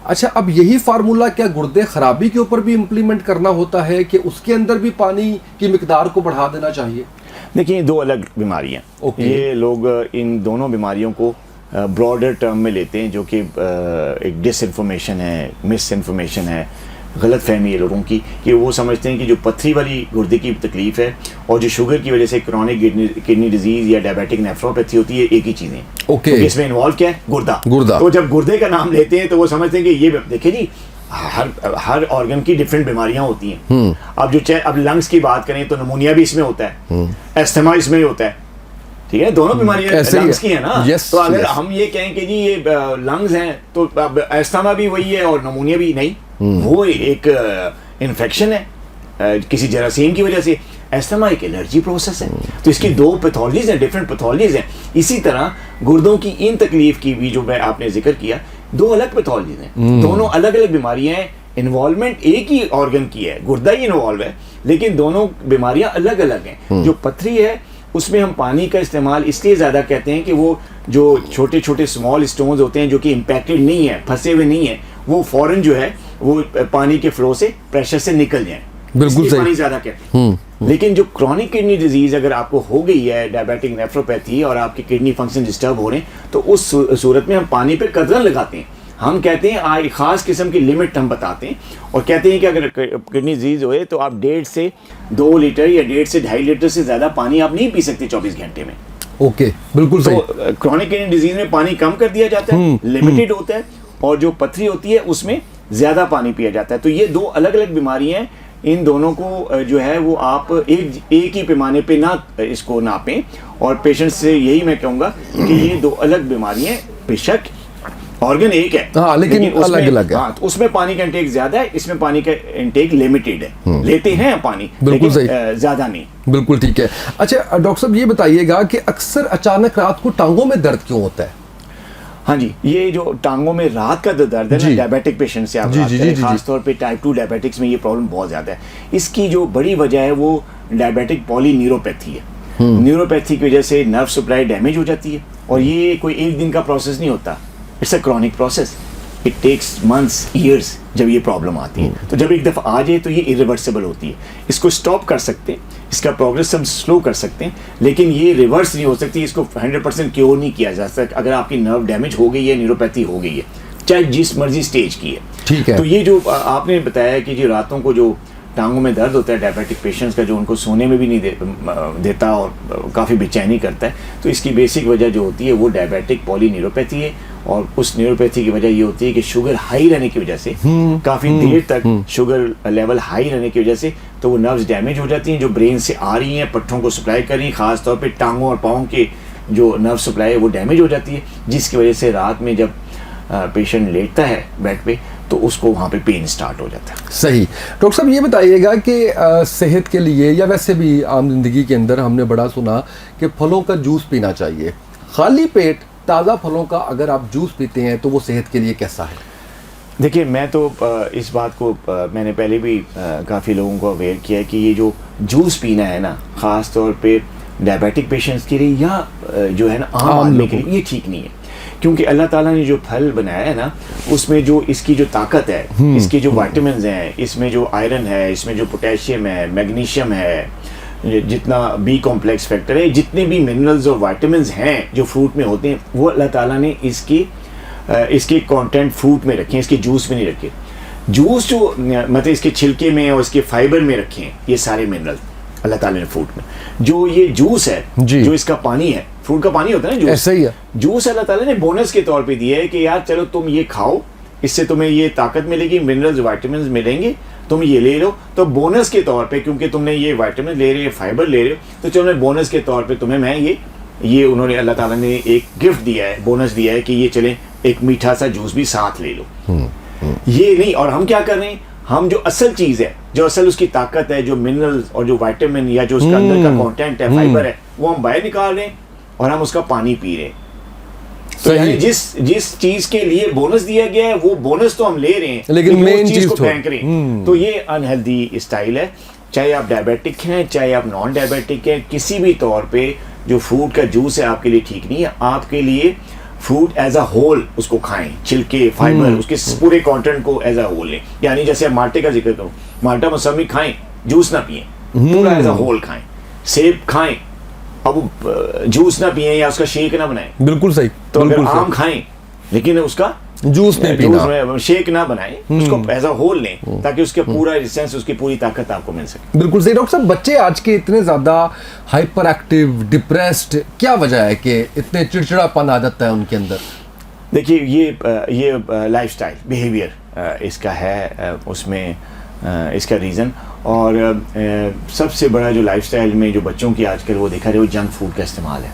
अच्छा, अब यही फार्मूला क्या गुर्दे खराबी के ऊपर भी इम्प्लीमेंट करना होता है कि उसके अंदर भी पानी की मिकदार को बढ़ा देना चाहिए? देखिए, दो अलग बीमारियाँ। ये लोग इन दोनों बीमारियों को ब्रॉडर टर्म में लेते हैं, जो कि एक डिसइंफॉर्मेशन है, मिस इन्फॉर्मेशन है, गलत फहमी है लोगों की, कि वो समझते हैं कि जो पथरी वाली गुर्दे की तकलीफ है और जो शुगर की वजह से क्रॉनिक किडनी डिजीज या डायबिटिक नेफ्रोपैथी होती है, एक ही चीज़ें। ओके। तो इसमें इन्वॉल्व क्या है? गुर्दा। तो जब गुर्दे का नाम लेते हैं तो वो समझते हैं कि ये, देखिए जी, हर ऑर्गन की डिफरेंट बीमारियां होती हैं। अब लंग्स की बात करें तो नमूनिया भी इसमें होता है, एस्थमा इसमें होता है, ठीक है, दोनों बीमारियां लंग्स की है ना। तो अगर हम ये कहें कि जी ये लंग्स हैं तो एस्थमा भी वही है और नमूनिया भी नहीं, वो एक इन्फेक्शन है किसी जरासीम की वजह से। एस्थमा एक एलर्जी प्रोसेस है। तो इसकी दो पैथोलॉजीज हैं, डिफरेंट पैथोलॉजीज हैं। इसी तरह गुर्दों की इन तकलीफ की भी जो मैं आपने जिक्र किया, दो अलग पैथोलॉजीज हैं, दोनों अलग अलग बीमारियां हैं। इन्वॉल्वमेंट एक ही ऑर्गन की है, गुर्दा ही इन्वॉल्व है, लेकिन दोनों बीमारियां अलग अलग हैं। जो पथरी है उसमें हम पानी का इस्तेमाल इसलिए ज़्यादा कहते हैं कि वो जो छोटे छोटे स्मॉल स्टोन्स होते हैं जो कि इम्पैक्टेड नहीं है, फंसे हुए नहीं है, वो फौरन जो है वो पानी के फ्लो से, प्रेशर से निकल जाए। बिल्कुल सही। पानी ज़्यादा कहते हैं। लेकिन जो क्रॉनिक किडनी डिजीज अगर आपको हो गई है, डायबिटिक नेफ्रोपैथी, और आपकी किडनी फंक्शन डिस्टर्ब हो रहे हैं, तो उस सूरत में हम पानी पे कदर लगाते हैं। हम कहते हैं एक ख़ास किस्म की लिमिट हम बताते हैं और कहते हैं कि अगर किडनी डिजीज होए तो आप 1.5 से 2 लीटर या 1.5 से 2.5 लीटर से ज़्यादा पानी आप नहीं पी सकते 24 घंटे में। ओके, बिल्कुल सही। तो क्रॉनिक किडनी डिजीज में पानी कम कर दिया जाता है, लिमिटेड होता है, और जो पथरी होती है उसमें ज़्यादा पानी पिया जाता है। तो ये दो अलग अलग बीमारियाँ हैं। इन दोनों को जो है वो आप एक ही पैमाने पे ना इसको नापें, और पेशेंट से यही मैं कहूँगा कि ये दो अलग बीमारियाँ, बेशक ऑर्गन एक है, हाँ, लेकिन अलग अलग है। हाँ, तो उसमें पानी का इंटेक ज्यादा है, इसमें पानी का इंटेक लिमिटेड है। लेते हैं पानी, बिल्कुल सही, ज्यादा नहीं। बिल्कुल ठीक है। अच्छा डॉक्टर साहब, ये बताइएगा कि अक्सर अचानक रात को टांगों में दर्द क्यों होता है? हाँ जी, ये जो टांगों में रात का दर्द है ना, डायबिटिक पेशेंट से आप बात करें, खासतौर पे टाइप 2 डायबिटिक्स में ये प्रॉब्लम बहुत ज़्यादा है। इसकी जो बड़ी वजह है वो डायबिटिक पॉलीन्यूरोपैथी है। न्यूरोपैथी की वजह से नर्व सप्लाई डैमेज हो जाती है, और ये कोई एक दिन का प्रोसेस नहीं होता, it's a chronic process, it takes months, years जब ये प्रॉब्लम आती है। तो जब एक दफ़ा आ जाए तो ये इरिवर्सिबल होती है। इसको स्टॉप कर सकते हैं, इसका प्रोग्रेस हम स्लो कर सकते हैं, लेकिन ये रिवर्स नहीं हो सकती, इसको 100% क्योर नहीं किया जा सकता अगर आपकी नर्व डैमेज हो गई है, न्यूरोपैथी हो गई है, चाहे जिस मर्जी स्टेज की है। ठीक है। तो ये जो आपने बताया कि जो रातों को जो टांगों में दर्द होता है डायबिटिक पेशेंट्स का, जो उनको सोने में भी नहीं देता और काफ़ी बेचैनी करता है, तो इसकी बेसिक वजह जो होती है वो डायबिटिक पॉलीन्यूरोपैथी है। और उस न्यूरोपैथी की वजह ये होती है कि शुगर हाई रहने की वजह से, काफ़ी देर तक शुगर लेवल हाई रहने की वजह से, तो वो नर्व्स डैमेज हो जाती हैं जो ब्रेन से आ रही हैं, पट्टों को सप्लाई कर रही हैं, खासतौर पे टांगों और पाँव के जो नर्व सप्लाई है वो डैमेज हो जाती है, जिसकी वजह से रात में जब पेशेंट लेटता है बेड पे तो उसको वहाँ पे पेन स्टार्ट हो जाता है। सही। डॉक्टर साहब, ये बताइएगा कि सेहत के लिए या वैसे भी आम जिंदगी के अंदर हमने बड़ा सुना कि फलों का जूस पीना चाहिए। खाली पेट ताज़ा फलों का अगर आप जूस पीते हैं तो वो सेहत के लिए कैसा है? देखिए, मैं तो इस बात को मैंने पहले भी काफ़ी लोगों को अवेयर किया है कि ये जो जूस पीना है ना, ख़ास तौर पे डायबिटिक पेशेंट्स के लिए या जो है ना आम आदमी के लिए, ये ठीक नहीं है। क्योंकि अल्लाह ताला ने जो फल बनाया है ना, उसमें जो इसकी जो ताकत है, इसके जो विटामिन्स हैं, इसमें जो आयरन है, इसमें जो पोटेशियम है, मैग्नीशियम है, जितना बी कॉम्प्लेक्स फैक्टर है, जितने भी मिनरल्स और विटामिन्स हैं जो फ्रूट में होते हैं, वो अल्लाह ताला ने इसके कंटेंट फ्रूट में रखे हैं, इसके जूस में नहीं रखे। जूस जो मतलब इसके छिलके में और इसके फाइबर में रखे हैं ये सारे मिनरल, अल्लाह ताला ने फ्रूट में। जो ये जूस है, जी। जो इसका पानी है, फ्रूट का पानी होता है ना जूस, ऐसा ही है। जूस अल्लाह ताला ने बोनस के तौर पे दिया है कि यार चलो तुम ये खाओ, इससे तुम्हें ये ताकत मिलेगी, मिनरल्स विटामिन मिलेंगे, तुम ये ले लो। तो बोनस के तौर पे, क्योंकि तुमने ये विटामिन ले रहे हो, फाइबर ले रहे हो, तो चलो मैं बोनस के तौर पे तुम्हें मैं ये उन्होंने अल्लाह ताला ने एक गिफ्ट दिया है, बोनस दिया है कि ये चले एक मीठा सा जूस भी साथ ले लो। ये नहीं, और हम क्या कर रहे हैं, हम जो असल चीज है, जो असल उसकी ताकत है, जो मिनरल्स और जो विटामिन या जो उसका अंदर का कंटेंट है, फाइबर है, वो हम बाहर निकाल रहे हैं और हम उसका पानी पी रहे हैं। तो यानी जिस चीज के लिए बोनस दिया गया है वो बोनस तो हम ले रहे हैं, लेकिन मेन उस चीज को तो फेंक रहे हैं। तो ये अनहेल्दी स्टाइल है। चाहे आप डायबिटिक हैं, चाहे आप नॉन डायबिटिक हैं, किसी भी तौर पे जो फ्रूट का जूस है आपके लिए ठीक नहीं है। आपके लिए फ्रूट एज अ होल उसको खाएं, छिलके, फाइबर, उसके पूरे कंटेंट को एज अ होल लें। यानी जैसे आप माल्टे का जिक्र करूं, माल्टा मौसमी खाएं, जूस ना पिए, पूरा एज अ होल खाएं। सेब खाएं, अब जूस ना पिए या उसका शेक ना बनाएं। बिल्कुल सही। तो बिल्कुल अगर आम खाएं लेकिन उसका जूस नहीं पीना, में शेक ना बनाएं, उसको एज अ होल लें, ताकि उसके पूरा रेजिस्टेंस, उसकी पूरी ताकत आपको मिल सके। बिल्कुल सही। डॉक्टर साहब, बच्चे आज के इतने ज्यादा हाइपर एक्टिव, डिप्रेस्ड, क्या वजह है कि इतने चिड़चिड़ापन आ जाता है उनके अंदर? देखिए ये लाइफस्टाइल बिहेवियर इसका है, उसमें इसका रीज़न। और सबसे बड़ा जो लाइफस्टाइल में जो बच्चों की आजकल वो देखा रहे, वो जंक फूड का इस्तेमाल है,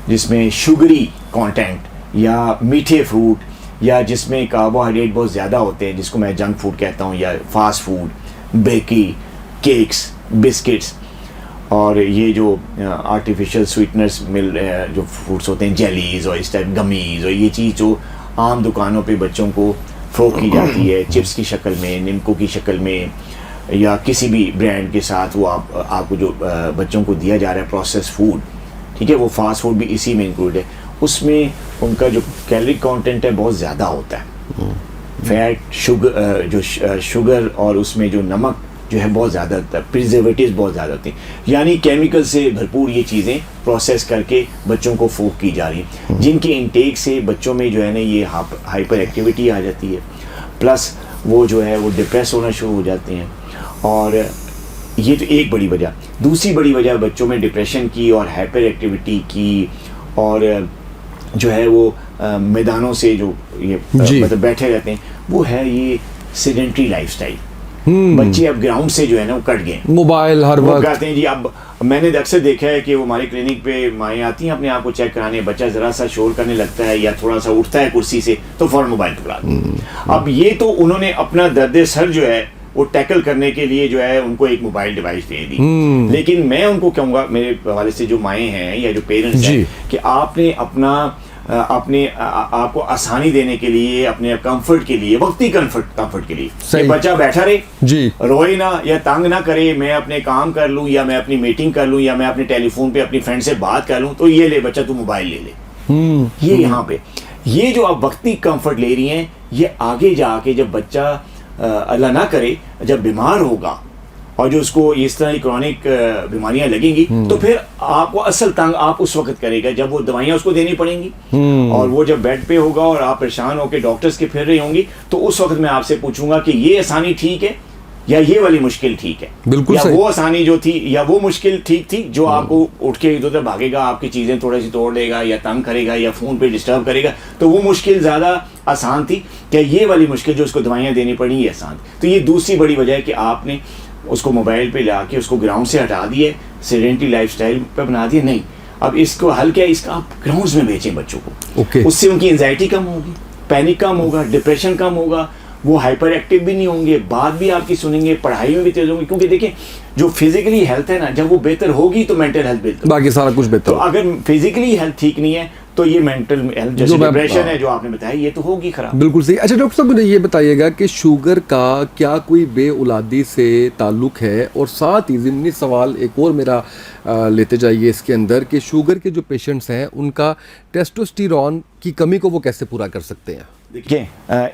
जिसमें शुगरी कंटेंट या मीठे फ्रूट या जिसमें कार्बोहाइड्रेट बहुत ज़्यादा होते हैं, जिसको मैं जंक फूड कहता हूँ, या fast food, bakery, cakes, biscuits, और ये जो आर्टिफिशियल स्वीटनर्स जो फूड्स होते हैं, जेलीज और इस टाइप गमीज, और ये चीज़ जो आम दुकानों पे बच्चों को फ़रोख्त की जाती है चिप्स की शक्ल में, निमको की शक्ल में, या किसी भी ब्रांड के साथ वो आपको जो बच्चों को दिया जा रहा है प्रोसेस फूड, ठीक है, वो फास्ट फूड भी इसी में इंक्लूड है। उसमें उनका जो कैलोरी कंटेंट है बहुत ज़्यादा होता है, फैट, शुगर और उसमें जो नमक जो है बहुत ज़्यादा होता है, प्रिजर्वेटिव्स बहुत ज़्यादा होते हैं, यानी केमिकल से भरपूर ये चीज़ें प्रोसेस करके बच्चों को फूक की जा रही हैं, जिनके इंटेक से बच्चों में जो है ना ये हाइपर एक्टिविटी आ जाती है, प्लस वो जो है वो डिप्रेस होना शुरू हो जाते हैं। और ये तो एक बड़ी वजह। दूसरी बड़ी वजह बच्चों में डिप्रेशन की और हाइपर एक्टिविटी की, और जो है वो मैदानों से जो ये मतलब बैठे रहते हैं, वो है ये सेडेंटरी लाइफस्टाइल। बच्चे अब ग्राउंड से जो है ना वो कट गए, मोबाइल हर वक्त कहते हैं जी। अब मैंने अक्सर देखा है कि वो हमारे क्लिनिक पे माएँ आती हैं अपने आप को चेक कराने, बच्चा जरा सा शोर करने लगता है या थोड़ा सा उठता है कुर्सी से तो फौरन मोबाइल पकड़ा दो। अब ये तो उन्होंने अपना दर्द सर जो है वो टैकल करने के लिए जो है उनको एक मोबाइल डिवाइस दे दी, लेकिन मैं उनको कहूँगा, मेरे हवाले से जो माएँ हैं या जो पेरेंट्स हैं, कि आपने आपको आसानी देने के लिए, अपने कंफर्ट के लिए, वक्ती कंफर्ट के लिए, बच्चा बैठा रहे जी, रोए ना या तंग ना करे, मैं अपने काम कर लूँ या मैं अपनी मीटिंग कर लूँ या मैं अपने टेलीफोन पे अपनी फ्रेंड से बात कर लूँ, तो ये ले बच्चा तू मोबाइल ले ले। ये यहाँ पे ये जो आप वक्ती कंफर्ट ले रही हैं, ये आगे जाके जब बच्चा अल्लाह ना करे जब बीमार होगा और जो उसको इस तरह की क्रॉनिक बीमारियां लगेंगी, तो फिर आपको असल तंग आप उस वक्त करेगा जब वो दवाइयां उसको देनी पड़ेंगी, और वो जब बेड पे होगा और आप परेशान होकर डॉक्टर्स के फिर रही होंगी, तो उस वक्त मैं आपसे पूछूंगा कि ये आसानी ठीक है या ये वाली मुश्किल ठीक है, बिल्कुल या वो आसानी जो थी या वो मुश्किल ठीक थी जो आपको उठ के इधर उधर भागेगा, आपकी चीजें थोड़ी सी तोड़ देगा या तंग करेगा या फोन पे डिस्टर्ब करेगा, तो वो मुश्किल ज्यादा आसान थी क्या ये वाली मुश्किल जो उसको दवाइयां देनी पड़ी ये आसान थी? तो ये दूसरी बड़ी वजह है कि आपने उसको मोबाइल पे ला के उसको ग्राउंड से हटा दिए, सेडेंटरी लाइफस्टाइल पे बना दिए। नहीं, अब इसको हल क्या है, इसका आप ग्राउंड्स में भेजें बच्चों को, उससे उनकी एंजाइटी कम होगी, पैनिक कम होगा, डिप्रेशन कम होगा, वो हाइपर एक्टिव भी नहीं होंगे, बात भी आपकी सुनेंगे, पढ़ाई में भी तेज होंगे, क्योंकि देखिए जो फिजिकली हेल्थ है ना, जब वो बेहतर होगी तो मेंटल हेल्थ बेहतर, बाकी सारा कुछ बेहतर। तो अगर फिजिकली हेल्थ ठीक नहीं है तो ये मेंटल हेल्थ जैसे डिप्रेशन है जो आपने बताया ये तो होगी खराब। बिल्कुल सही। अच्छा डॉक्टर साहब, मुझे ये बताइएगा कि शुगर का क्या कोई बेऔलादी से ताल्लुक है, और साथ ही ज़िमनी सवाल एक और मेरा लेते जाइए इसके अंदर कि शुगर के जो पेशेंट्स हैं उनका टेस्टोस्टेरोन की कमी को वो कैसे पूरा कर सकते हैं? देखिए,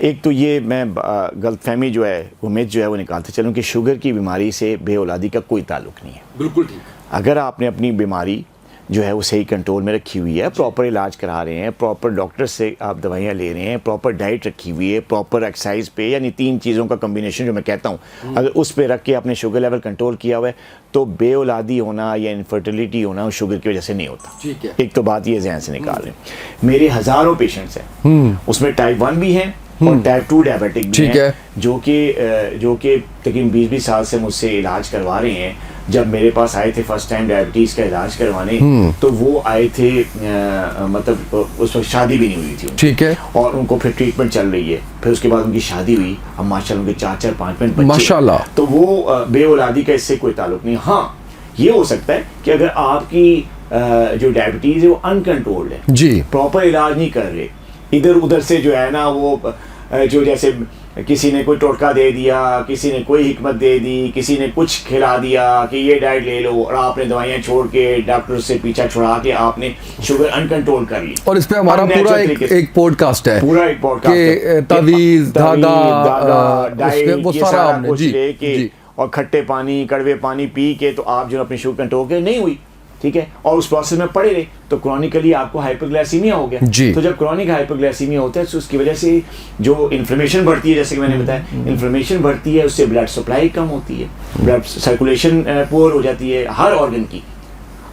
एक तो ये मैं गलतफहमी जो है वो मिथ जो है वो निकालते चलूँ कि शुगर की बीमारी से बेऔलादी का कोई ताल्लुक नहीं है। बिल्कुल ठीक। अगर आपने अपनी बीमारी जो है वो सही कंट्रोल में रखी हुई है, प्रॉपर इलाज करा रहे हैं, प्रॉपर डॉक्टर से आप दवाइयाँ ले रहे हैं, प्रॉपर डाइट रखी हुई है, प्रॉपर एक्सरसाइज पे, यानी 3 चीज़ों का कम्बिनेशन जो मैं कहता हूँ, अगर उस पर रख के आपने शुगर लेवल कंट्रोल किया हुआ है तो बेऔलादी होना या इनफर्टिलिटी होना वो शुगर की वजह से नहीं होता। ठीक है। एक तो बात ये जहन से निकाल रहे हैं। मेरे हज़ारों पेशेंट्स हैं, उसमें टाइप 1 भी हैं और टाइप 2 डायबिटिक भी ठीक हैं, है। जो कि तकरीबन 20-20 साल से मुझसे इलाज करवा रहे हैं। जब मेरे पास आए थे फर्स्ट टाइम डायबिटीज़ का इलाज करवाने, तो वो आए थे मतलब उस वक्त शादी भी नहीं हुई थी उनकी। ठीक है। और उनको फिर ट्रीटमेंट चल रही है, फिर उसके बाद उनकी शादी हुई, अब माशाल्लाह उनके 4-4, 5-5 बच्चे। माशाल्लाह। तो वो बेऔलादी का इससे कोई ताल्लुक नहीं। हाँ, ये हो सकता है कि अगर आपकी जो डायबिटीज़ है वो अनकंट्रोल्ड है, जी, प्रॉपर इलाज नहीं कर रहे, इधर उधर से जो है ना वो जो जैसे किसी ने कोई टोटका दे दिया, किसी ने कोई हिकमत दे दी, किसी ने कुछ खिला दिया कि ये डाइट ले लो, और आपने दवाइयाँ छोड़ के डॉक्टर से पीछा छुड़ा के आपने शुगर अनकंट्रोल कर ली। और इस पे हमारा पूरा एक पॉडकास्ट है, पूरा एक पॉडकास्ट कि तवीज़, धागा, डाइट, वो ये सारा सारा हमने कुछ जी लेके जी और खट्टे पानी, कड़वे पानी पी के तो आप जो अपनी शुगर कंट्रोल के नहीं हुई, ठीक है, और उस प्रोसेस में पड़े रहे तो क्रॉनिकली आपको हाइपरग्लाइसीमिया हो गया। जी। तो जब क्रॉनिक हाइपरग्लाइसीमिया होता है तो उसकी वजह से जो इन्फ्लेमेशन बढ़ती है, जैसे कि मैंने बताया, इन्फ्लेमेशन बढ़ती है, उससे ब्लड सप्लाई कम होती है, ब्लड सर्कुलेशन पुअर हो जाती है हर ऑर्गन की।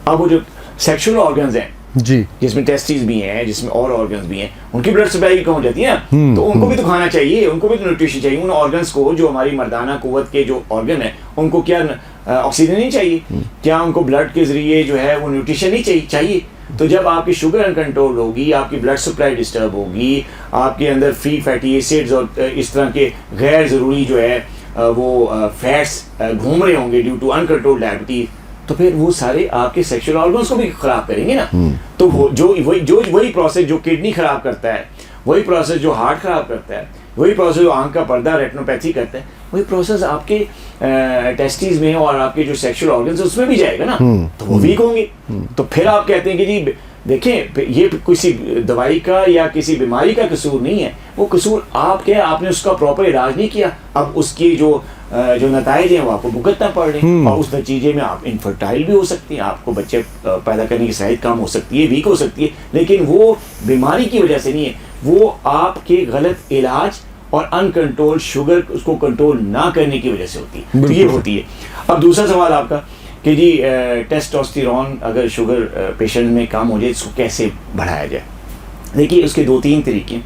अब वो जो सेक्सुअल ऑर्गन्स हैं जी, जिसमें टेस्टिस भी हैं, जिसमें और ऑर्गन्स भी हैं, उनकी ब्लड सप्लाई कम हो जाती है ना, तो उनको भी तो खाना चाहिए, उनको भी तो न्यूट्रिशन चाहिए। उन ऑर्गन्स को, जो हमारी मर्दाना कुव्वत के जो ऑर्गन है, उनको क्या ऑक्सीजन नहीं चाहिए? क्या उनको ब्लड के जरिए जो है वो न्यूट्रिशन नहीं चाहिए? तो जब आपकी शुगर अनकंट्रोल होगी, आपकी ब्लड सप्लाई डिस्टर्ब होगी, आपके अंदर फ्री फैटी एसिड्स और इस तरह के गैर ज़रूरी जो है वो फैट्स घूम रहे होंगे ड्यू टू अनकंट्रोल डायबिटीज, तो फिर वो सारे आपके सेक्सुअल ऑर्गन्स को भी खराब करेंगे ना। तो वो वही प्रोसेस जो किडनी खराब करता है, वही प्रोसेस जो हार्ट खराब करता है, वही प्रोसेस जो आंख का पर्दा रेटिनोपैथी करता है, वही प्रोसेस आपके टेस्टिस में और आपके जो सेक्सुअल ऑर्गन्स है उसमें भी जाएगा ना, तो वो वीक होंगे। तो फिर आप कहते हैं कि जी देखें, ये किसी दवाई का या किसी बीमारी का कसूर नहीं है, वो कसूर आपके, आपने उसका प्रॉपर इलाज नहीं किया। अब उसकी जो नताइज हैं वो आपको भुगतना पड़ रहे हैं, और उस नतीजे में आप इनफर्टाइल भी हो सकती हैं, आपको बच्चे पैदा करने की सलाहियत कम हो सकती है, वीक हो सकती है, लेकिन वो बीमारी की वजह से नहीं है, वो आपके गलत इलाज और अनकंट्रोल शुगर उसको कंट्रोल ना करने की वजह से होती है। तो ये होती है। अब दूसरा सवाल आपका कि जी टेस्टोस्टेरोन अगर शुगर पेशेंट में कम हो जाए, इसको कैसे बढ़ाया जाए? देखिए, उसके 2-3 तरीके,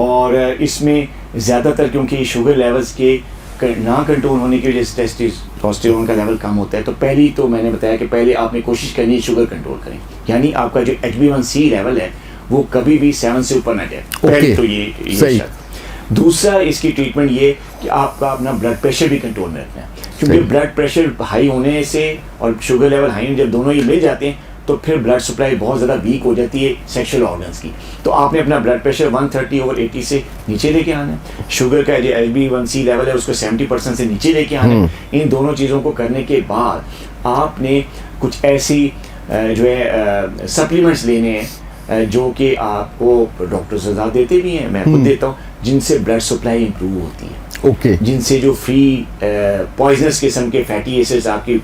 और इसमें ज़्यादातर क्योंकि शुगर लेवल्स के ना कंट्रोल होने की वजह से टेस्टोस्टेरोन का लेवल कम होता है, तो पहली तो मैंने बताया कि पहले आपने कोशिश करनी है शुगर कंट्रोल करें, यानी आपका जो HbA1c लेवल है वो कभी भी 7 से ऊपर ना जाए। पहले तो ये सही। दूसरा, इसकी ट्रीटमेंट ये कि आपका अपना ब्लड प्रेशर भी कंट्रोल में रखना है, क्योंकि ब्लड प्रेशर हाई होने से और शुगर लेवल हाई, जब दोनों ये मिल जाते हैं तो फिर ब्लड सप्लाई बहुत ज़्यादा वीक हो जाती है सेक्सुअल ऑर्गन्स की। तो आपने अपना ब्लड प्रेशर 130/80 से नीचे लेके आना है, शुगर का जो HbA1c लेवल है उसको 70% से नीचे लेके आना है। इन दोनों चीज़ों को करने के बाद आपने कुछ ऐसी जो है सप्लीमेंट्स लेने हैं जो कि आपको डॉक्टर सजा देते भी हैं, मैं खुद देता हूँ, जिनसे ब्लड सप्लाई इंप्रूव होती है। जिनसे जो फ्री पॉइजनस किस्म के फैटी एसिड्स आपकी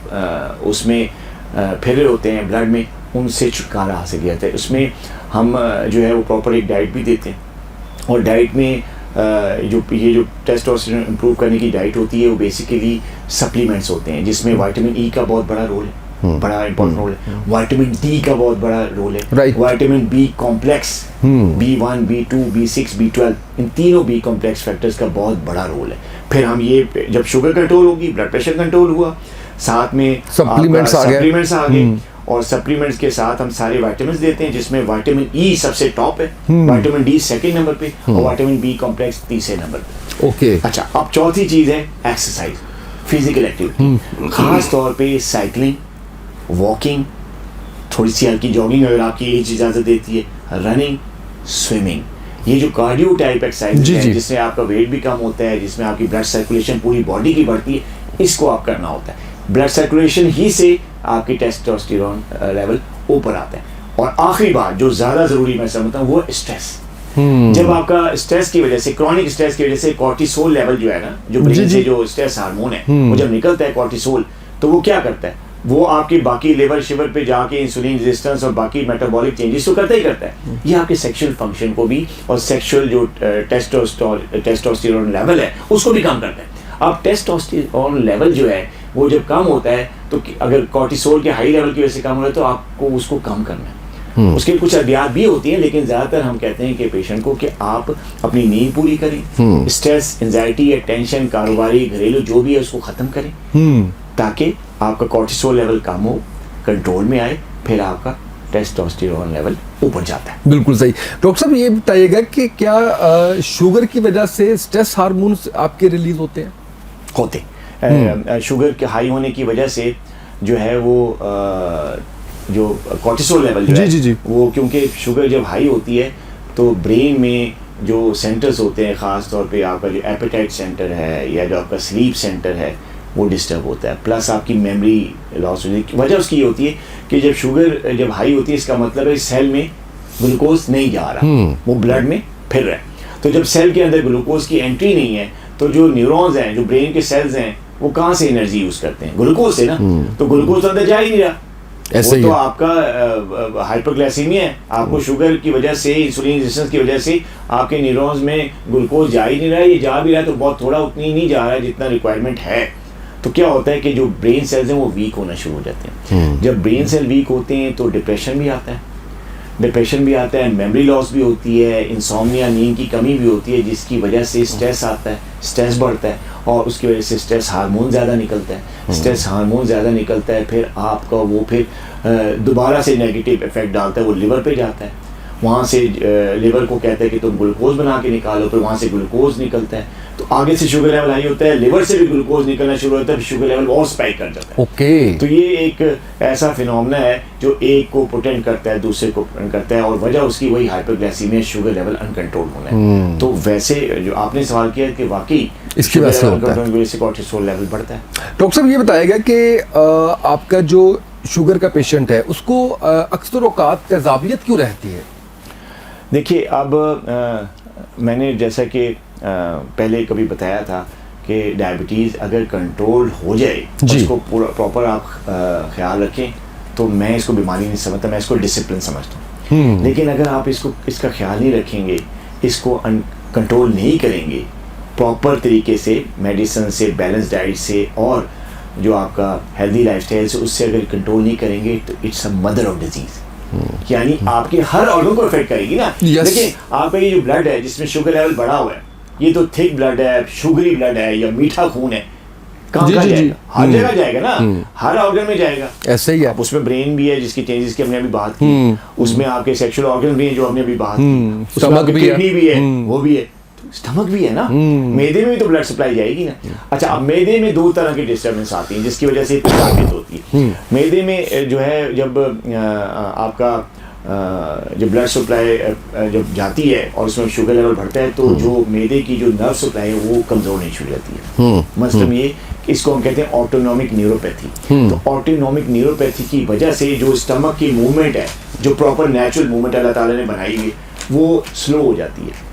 उसमें फैले होते हैं ब्लड में, उनसे छुटकारा हासिल किया जाता है। उसमें हम जो है वो प्रॉपर एक डाइट भी देते हैं, और डाइट में जो टेस्टोस्टेरोन इंप्रूव करने की डाइट होती है वो बेसिकली सप्लीमेंट्स होते हैं, जिसमें विटामिन ई का बहुत बड़ा रोल है, बड़ा इंपॉर्टेंट रोल है, विटामिन डी का बहुत बड़ा रोल है, vitamin B complex, B1, B2, B6, B12, इन तीनों बी कॉम्प्लेक्स फैक्टर्स का बहुत बड़ा रोल है। फिर हम ये जब शुगर कंट्रोल होगी, ब्लड प्रेशर कंट्रोल हुआ, साथ में सप्लीमेंट्स आ गए, और सप्लीमेंट्स के साथ हम सारे विटामिन्स देते हैं, जिसमें विटामिन ई सबसे टॉप है, विटामिन डी सेकंड नंबर पे, और विटामिन बी कॉम्प्लेक्स तीसरे नंबर पे। अच्छा, अब चौथी चीज़ है एक्सरसाइज, फिजिकल एक्टिविटी, खास तौर पे साइकिलिंग, वॉकिंग, थोड़ी सी हल्की जॉगिंग अगर आपकी एज इजाज़त देती है, रनिंग, स्विमिंग। ये जो कार्डियो टाइप एक्सरसाइज है जिसमें आपका वेट भी कम होता है, जिसमें आपकी ब्लड सर्कुलेशन पूरी बॉडी की बढ़ती है, इसको आप करना होता है। ब्लड सर्कुलेशन ही से आपकी टेस्टोस्टेरोन लेवल ऊपर आता है। और आखिरी बात जो ज़्यादा ज़रूरी मैं समझता हूँ वो स्ट्रेस। जब आपका स्ट्रेस की वजह से, क्रॉनिक स्ट्रेस की वजह से कॉर्टिसोल लेवल जो है ना, जो ब्रेन से जो स्ट्रेस हार्मोन है वो जब निकलता है कॉर्टिसोल, तो वो क्या करता है, वो आपके बाकी लिवर शिवर पे जाके इंसुलिन रेजिस्टेंस और बाकी मेटाबॉलिक चेंजेस तो करता ही करता है, ये आपके सेक्सुअल फंक्शन को भी और सेक्सुअल जो टेस्टोस्टेरोन लेवल है उसको भी कम करता है। अब टेस्टोस्टेरोन लेवल जो है वो जब कम होता है तो अगर कॉर्टिसोल के हाई लेवल की वजह से कम हो रहा है तो आपको उसको कम करना है। उसके कुछ अद्वियात भी होती हैं, लेकिन ज़्यादातर हम कहते हैं कि पेशेंट को कि आप अपनी नींद पूरी करें, स्ट्रेस, एंजाइटी या टेंशन, कारोबारी, घरेलू जो भी है उसको ख़त्म करें, ताकि आपका कॉर्टिसोल लेवल कम हो, कंट्रोल में आए, फिर आपका टेस्टोस्टेरोन लेवल ऊपर जाता है। बिल्कुल सही। डॉक्टर साहब ये बताइएगा कि क्या शुगर की वजह से स्ट्रेस हार्मोन्स आपके रिलीज होते हैं? होते शुगर के हाई होने की वजह से जो है वो जो कॉर्टिसोल लेवल जो है वो, क्योंकि शुगर जब हाई होती है तो ब्रेन में जो सेंटर्स होते हैं, ख़ास तौर पे आपका जो एपेटाइट सेंटर है या जो आपका स्लीप सेंटर है वो डिस्टर्ब होता है, प्लस आपकी मेमोरी लॉस होने की वजह उसकी होती है कि जब शुगर जब हाई होती है इसका मतलब है सेल में ग्लूकोज नहीं जा रहा, वो ब्लड में फिर रहा है। तो जब सेल के अंदर ग्लूकोज की एंट्री नहीं है तो जो न्यूरॉन्स हैं, जो ब्रेन के सेल्स हैं, वो कहाँ से एनर्जी यूज करते हैं? ग्लूकोज से ना। तो ग्लूकोज तो अंदर जा ही नहीं रहा, ऐसे वो तो आपका हाइपरग्लाइसीमिया है, आपको शुगर की वजह से, इंसुलिन रेजिस्टेंस की वजह से आपके न्यूरॉन्स में ग्लूकोज जा ही नहीं रहा है, ये जा भी रहा है तो बहुत थोड़ा, उतनी नहीं जा रहा है जितना रिक्वायरमेंट है। तो क्या होता है कि जो ब्रेन सेल्स हैं वो वीक होना शुरू हो जाते हैं। जब ब्रेन सेल वीक होते हैं तो डिप्रेशन भी आता है, मेमोरी लॉस भी होती है, इंसोम्निया, नींद की कमी भी होती है, जिसकी वजह से स्ट्रेस आता है, स्ट्रेस बढ़ता है और उसकी वजह से स्ट्रेस हार्मोन ज़्यादा निकलता है। स्ट्रेस हार्मोन ज़्यादा निकलता है, फिर आपका वो फिर दोबारा से नेगेटिव इफेक्ट डालता है, वो लिवर पे जाता है, वहाँ से लिवर को कहता है कि तुम ग्लूकोज बना के निकालो, फिर वहाँ से ग्लूकोज निकलता है, तो आगे से शुगर लेवल हाई होता है, लिवर से भी ग्लूकोज निकलना शुरू होता है, शुगर लेवल और स्पाइक कर जाता है। ओके। तो ये एक ऐसा फिनोमेना है जो एक को पोटेंट करता है, दूसरे को पोटेंट करता है, और वजह उसकी वही हाइपरग्लाइसीमिया, शुगर लेवल अनकंट्रोल होना है। तो वैसे जो आपने सवाल किया कि वाकई इसकी वजह से होता है, से कॉर्टिसोल लेवल बढ़ता है। डॉक्टर साहब ये बताएगा कि आपका जो शुगर का पेशेंट है उसको अक्सर औकात तेजाबियत क्यों रहती है? देखिए, अब मैंने जैसा कि पहले कभी बताया था कि डायबिटीज़ अगर कंट्रोल हो जाए, उसको पूरा प्रॉपर आप ख्याल रखें, तो मैं इसको बीमारी नहीं समझता, मैं इसको डिसिप्लिन समझता हूँ। लेकिन अगर आप इसका ख्याल नहीं रखेंगे, इसको कंट्रोल नहीं करेंगे प्रॉपर तरीके से, मेडिसिन से, बैलेंस डाइट से और जो आपका हेल्दी लाइफस्टाइल से, उससे अगर कंट्रोल नहीं करेंगे तो it's a mother of disease. यानी आपके हर ऑर्गन को इफेक्ट करेगी ना। देखिए, आपका ये जो ब्लड है जिसमें शुगर लेवल बढ़ा हुआ है, ये तो थिक ब्लड है, शुगरी ब्लड है या मीठा खून है, कहाँ जाएगा? हर जगह जाएगा ना, हर ऑर्गन में जाएगा। ऐसे ही है। उसमें ब्रेन भी है जिसकी चेंजेस की हमने अभी बात की, उसमें आपके सेक्सुअल ऑर्गन भी है जो हमने अभी बात की, स्टमक भी है, वो भी है, स्टमक भी है ना, मैदे में भी तो ब्लड सप्लाई जाएगी ना। अच्छा, अब मैदे में दो तरह की डिस्टर्बेंस आती है जिसकी वजह से ताकत होती है। मैदे में जो है जब आपका जो ब्लड सप्लाई जब जाती है और उसमें शुगर लेवल बढ़ता है तो जो मैदे की जो नर्व सप्लाई है वो कमज़ोर होनी शुरू होती है। मतलब ये, इसको हम कहते हैं ऑटोनॉमिक न्यूरोपैथी। तो ऑटोनॉमिक न्यूरोपैथी की वजह से जो स्टमक की मूवमेंट है, जो प्रॉपर नेचुरल मूवमेंट अल्लाह ताला ने बनाई है, वो स्लो हो जाती है।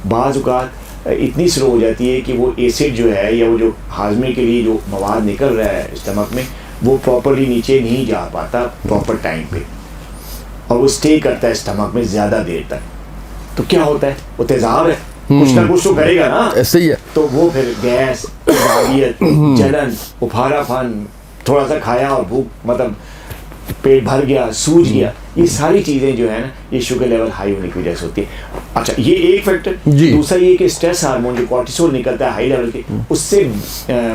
बाज़ औक़ात इतनी स्लो हो जाती है कि वो एसिड जो है या वो जो हाजमे के लिए जो मवाद निकल रहा है स्टमक में, वो प्रॉपरली नीचे नहीं जा पाता प्रॉपर टाइम पे, और वो स्टे करता है स्टमक में ज़्यादा देर तक। तो क्या होता है? वो तेज़ाब है, कुछ ना कुछ तो करेगा ना। ऐसे ही है। तो वो फिर गैस, तेज़ाबियत, जलन, उफारापन, थोड़ा सा खाया और भूख, मतलब पेट भर गया, सूज गया, ये सारी चीज़ें जो है ना, ये शुगर लेवल हाई होने की वजह से होती है। अच्छा, ये एक फैक्टर। दूसरा ये कि स्ट्रेस हार्मोन जो कॉर्टिसोल निकलता है हाई लेवल के, उससे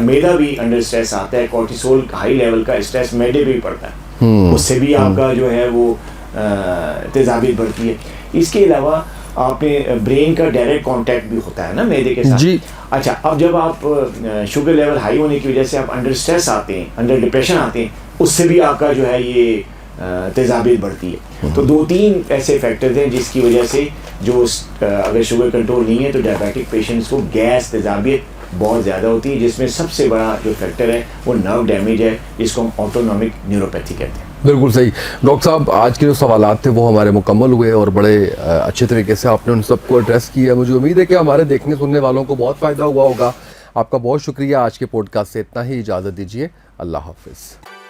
मैदा भी अंडर स्ट्रेस आता है। कॉर्टिसोल हाई लेवल का स्ट्रेस मैदे पे भी पड़ता है, उससे भी आपका जो है वो तेज़ाबियत बढ़ती है। इसके अलावा आपने ब्रेन का डायरेक्ट कांटेक्ट भी होता है ना मैदे के साथ। अच्छा, अब जब आप शुगर लेवल हाई होने की वजह से आप अंडर स्ट्रेस आते हैं, अंडर डिप्रेशन आते हैं, उससे भी आपका जो है ये तेज़ाबियत बढ़ती है। तो 2-3 ऐसे फैक्टर्स हैं जिसकी वजह से जो अगर शुगर कंट्रोल नहीं है तो डायबिटिक पेशेंट्स को गैस, तेज़ाबियत बहुत ज़्यादा होती है, जिसमें सबसे बड़ा जो फैक्टर है वो नर्व डैमेज है, जिसको हम ऑटोनॉमिक न्यूरोपैथी कहते हैं। बिल्कुल सही। डॉक्टर साहब, आज के जो सवालात थे वो हमारे मुकम्मल हुए और बड़े अच्छे तरीके से आपने उन सबको एड्रेस किया। मुझे उम्मीद है कि हमारे देखने सुनने वालों को बहुत फ़ायदा हुआ होगा। आपका बहुत शुक्रिया। आज के पॉडकास्ट से इतना ही, इजाज़त दीजिए। अल्लाह हाफ़िज़।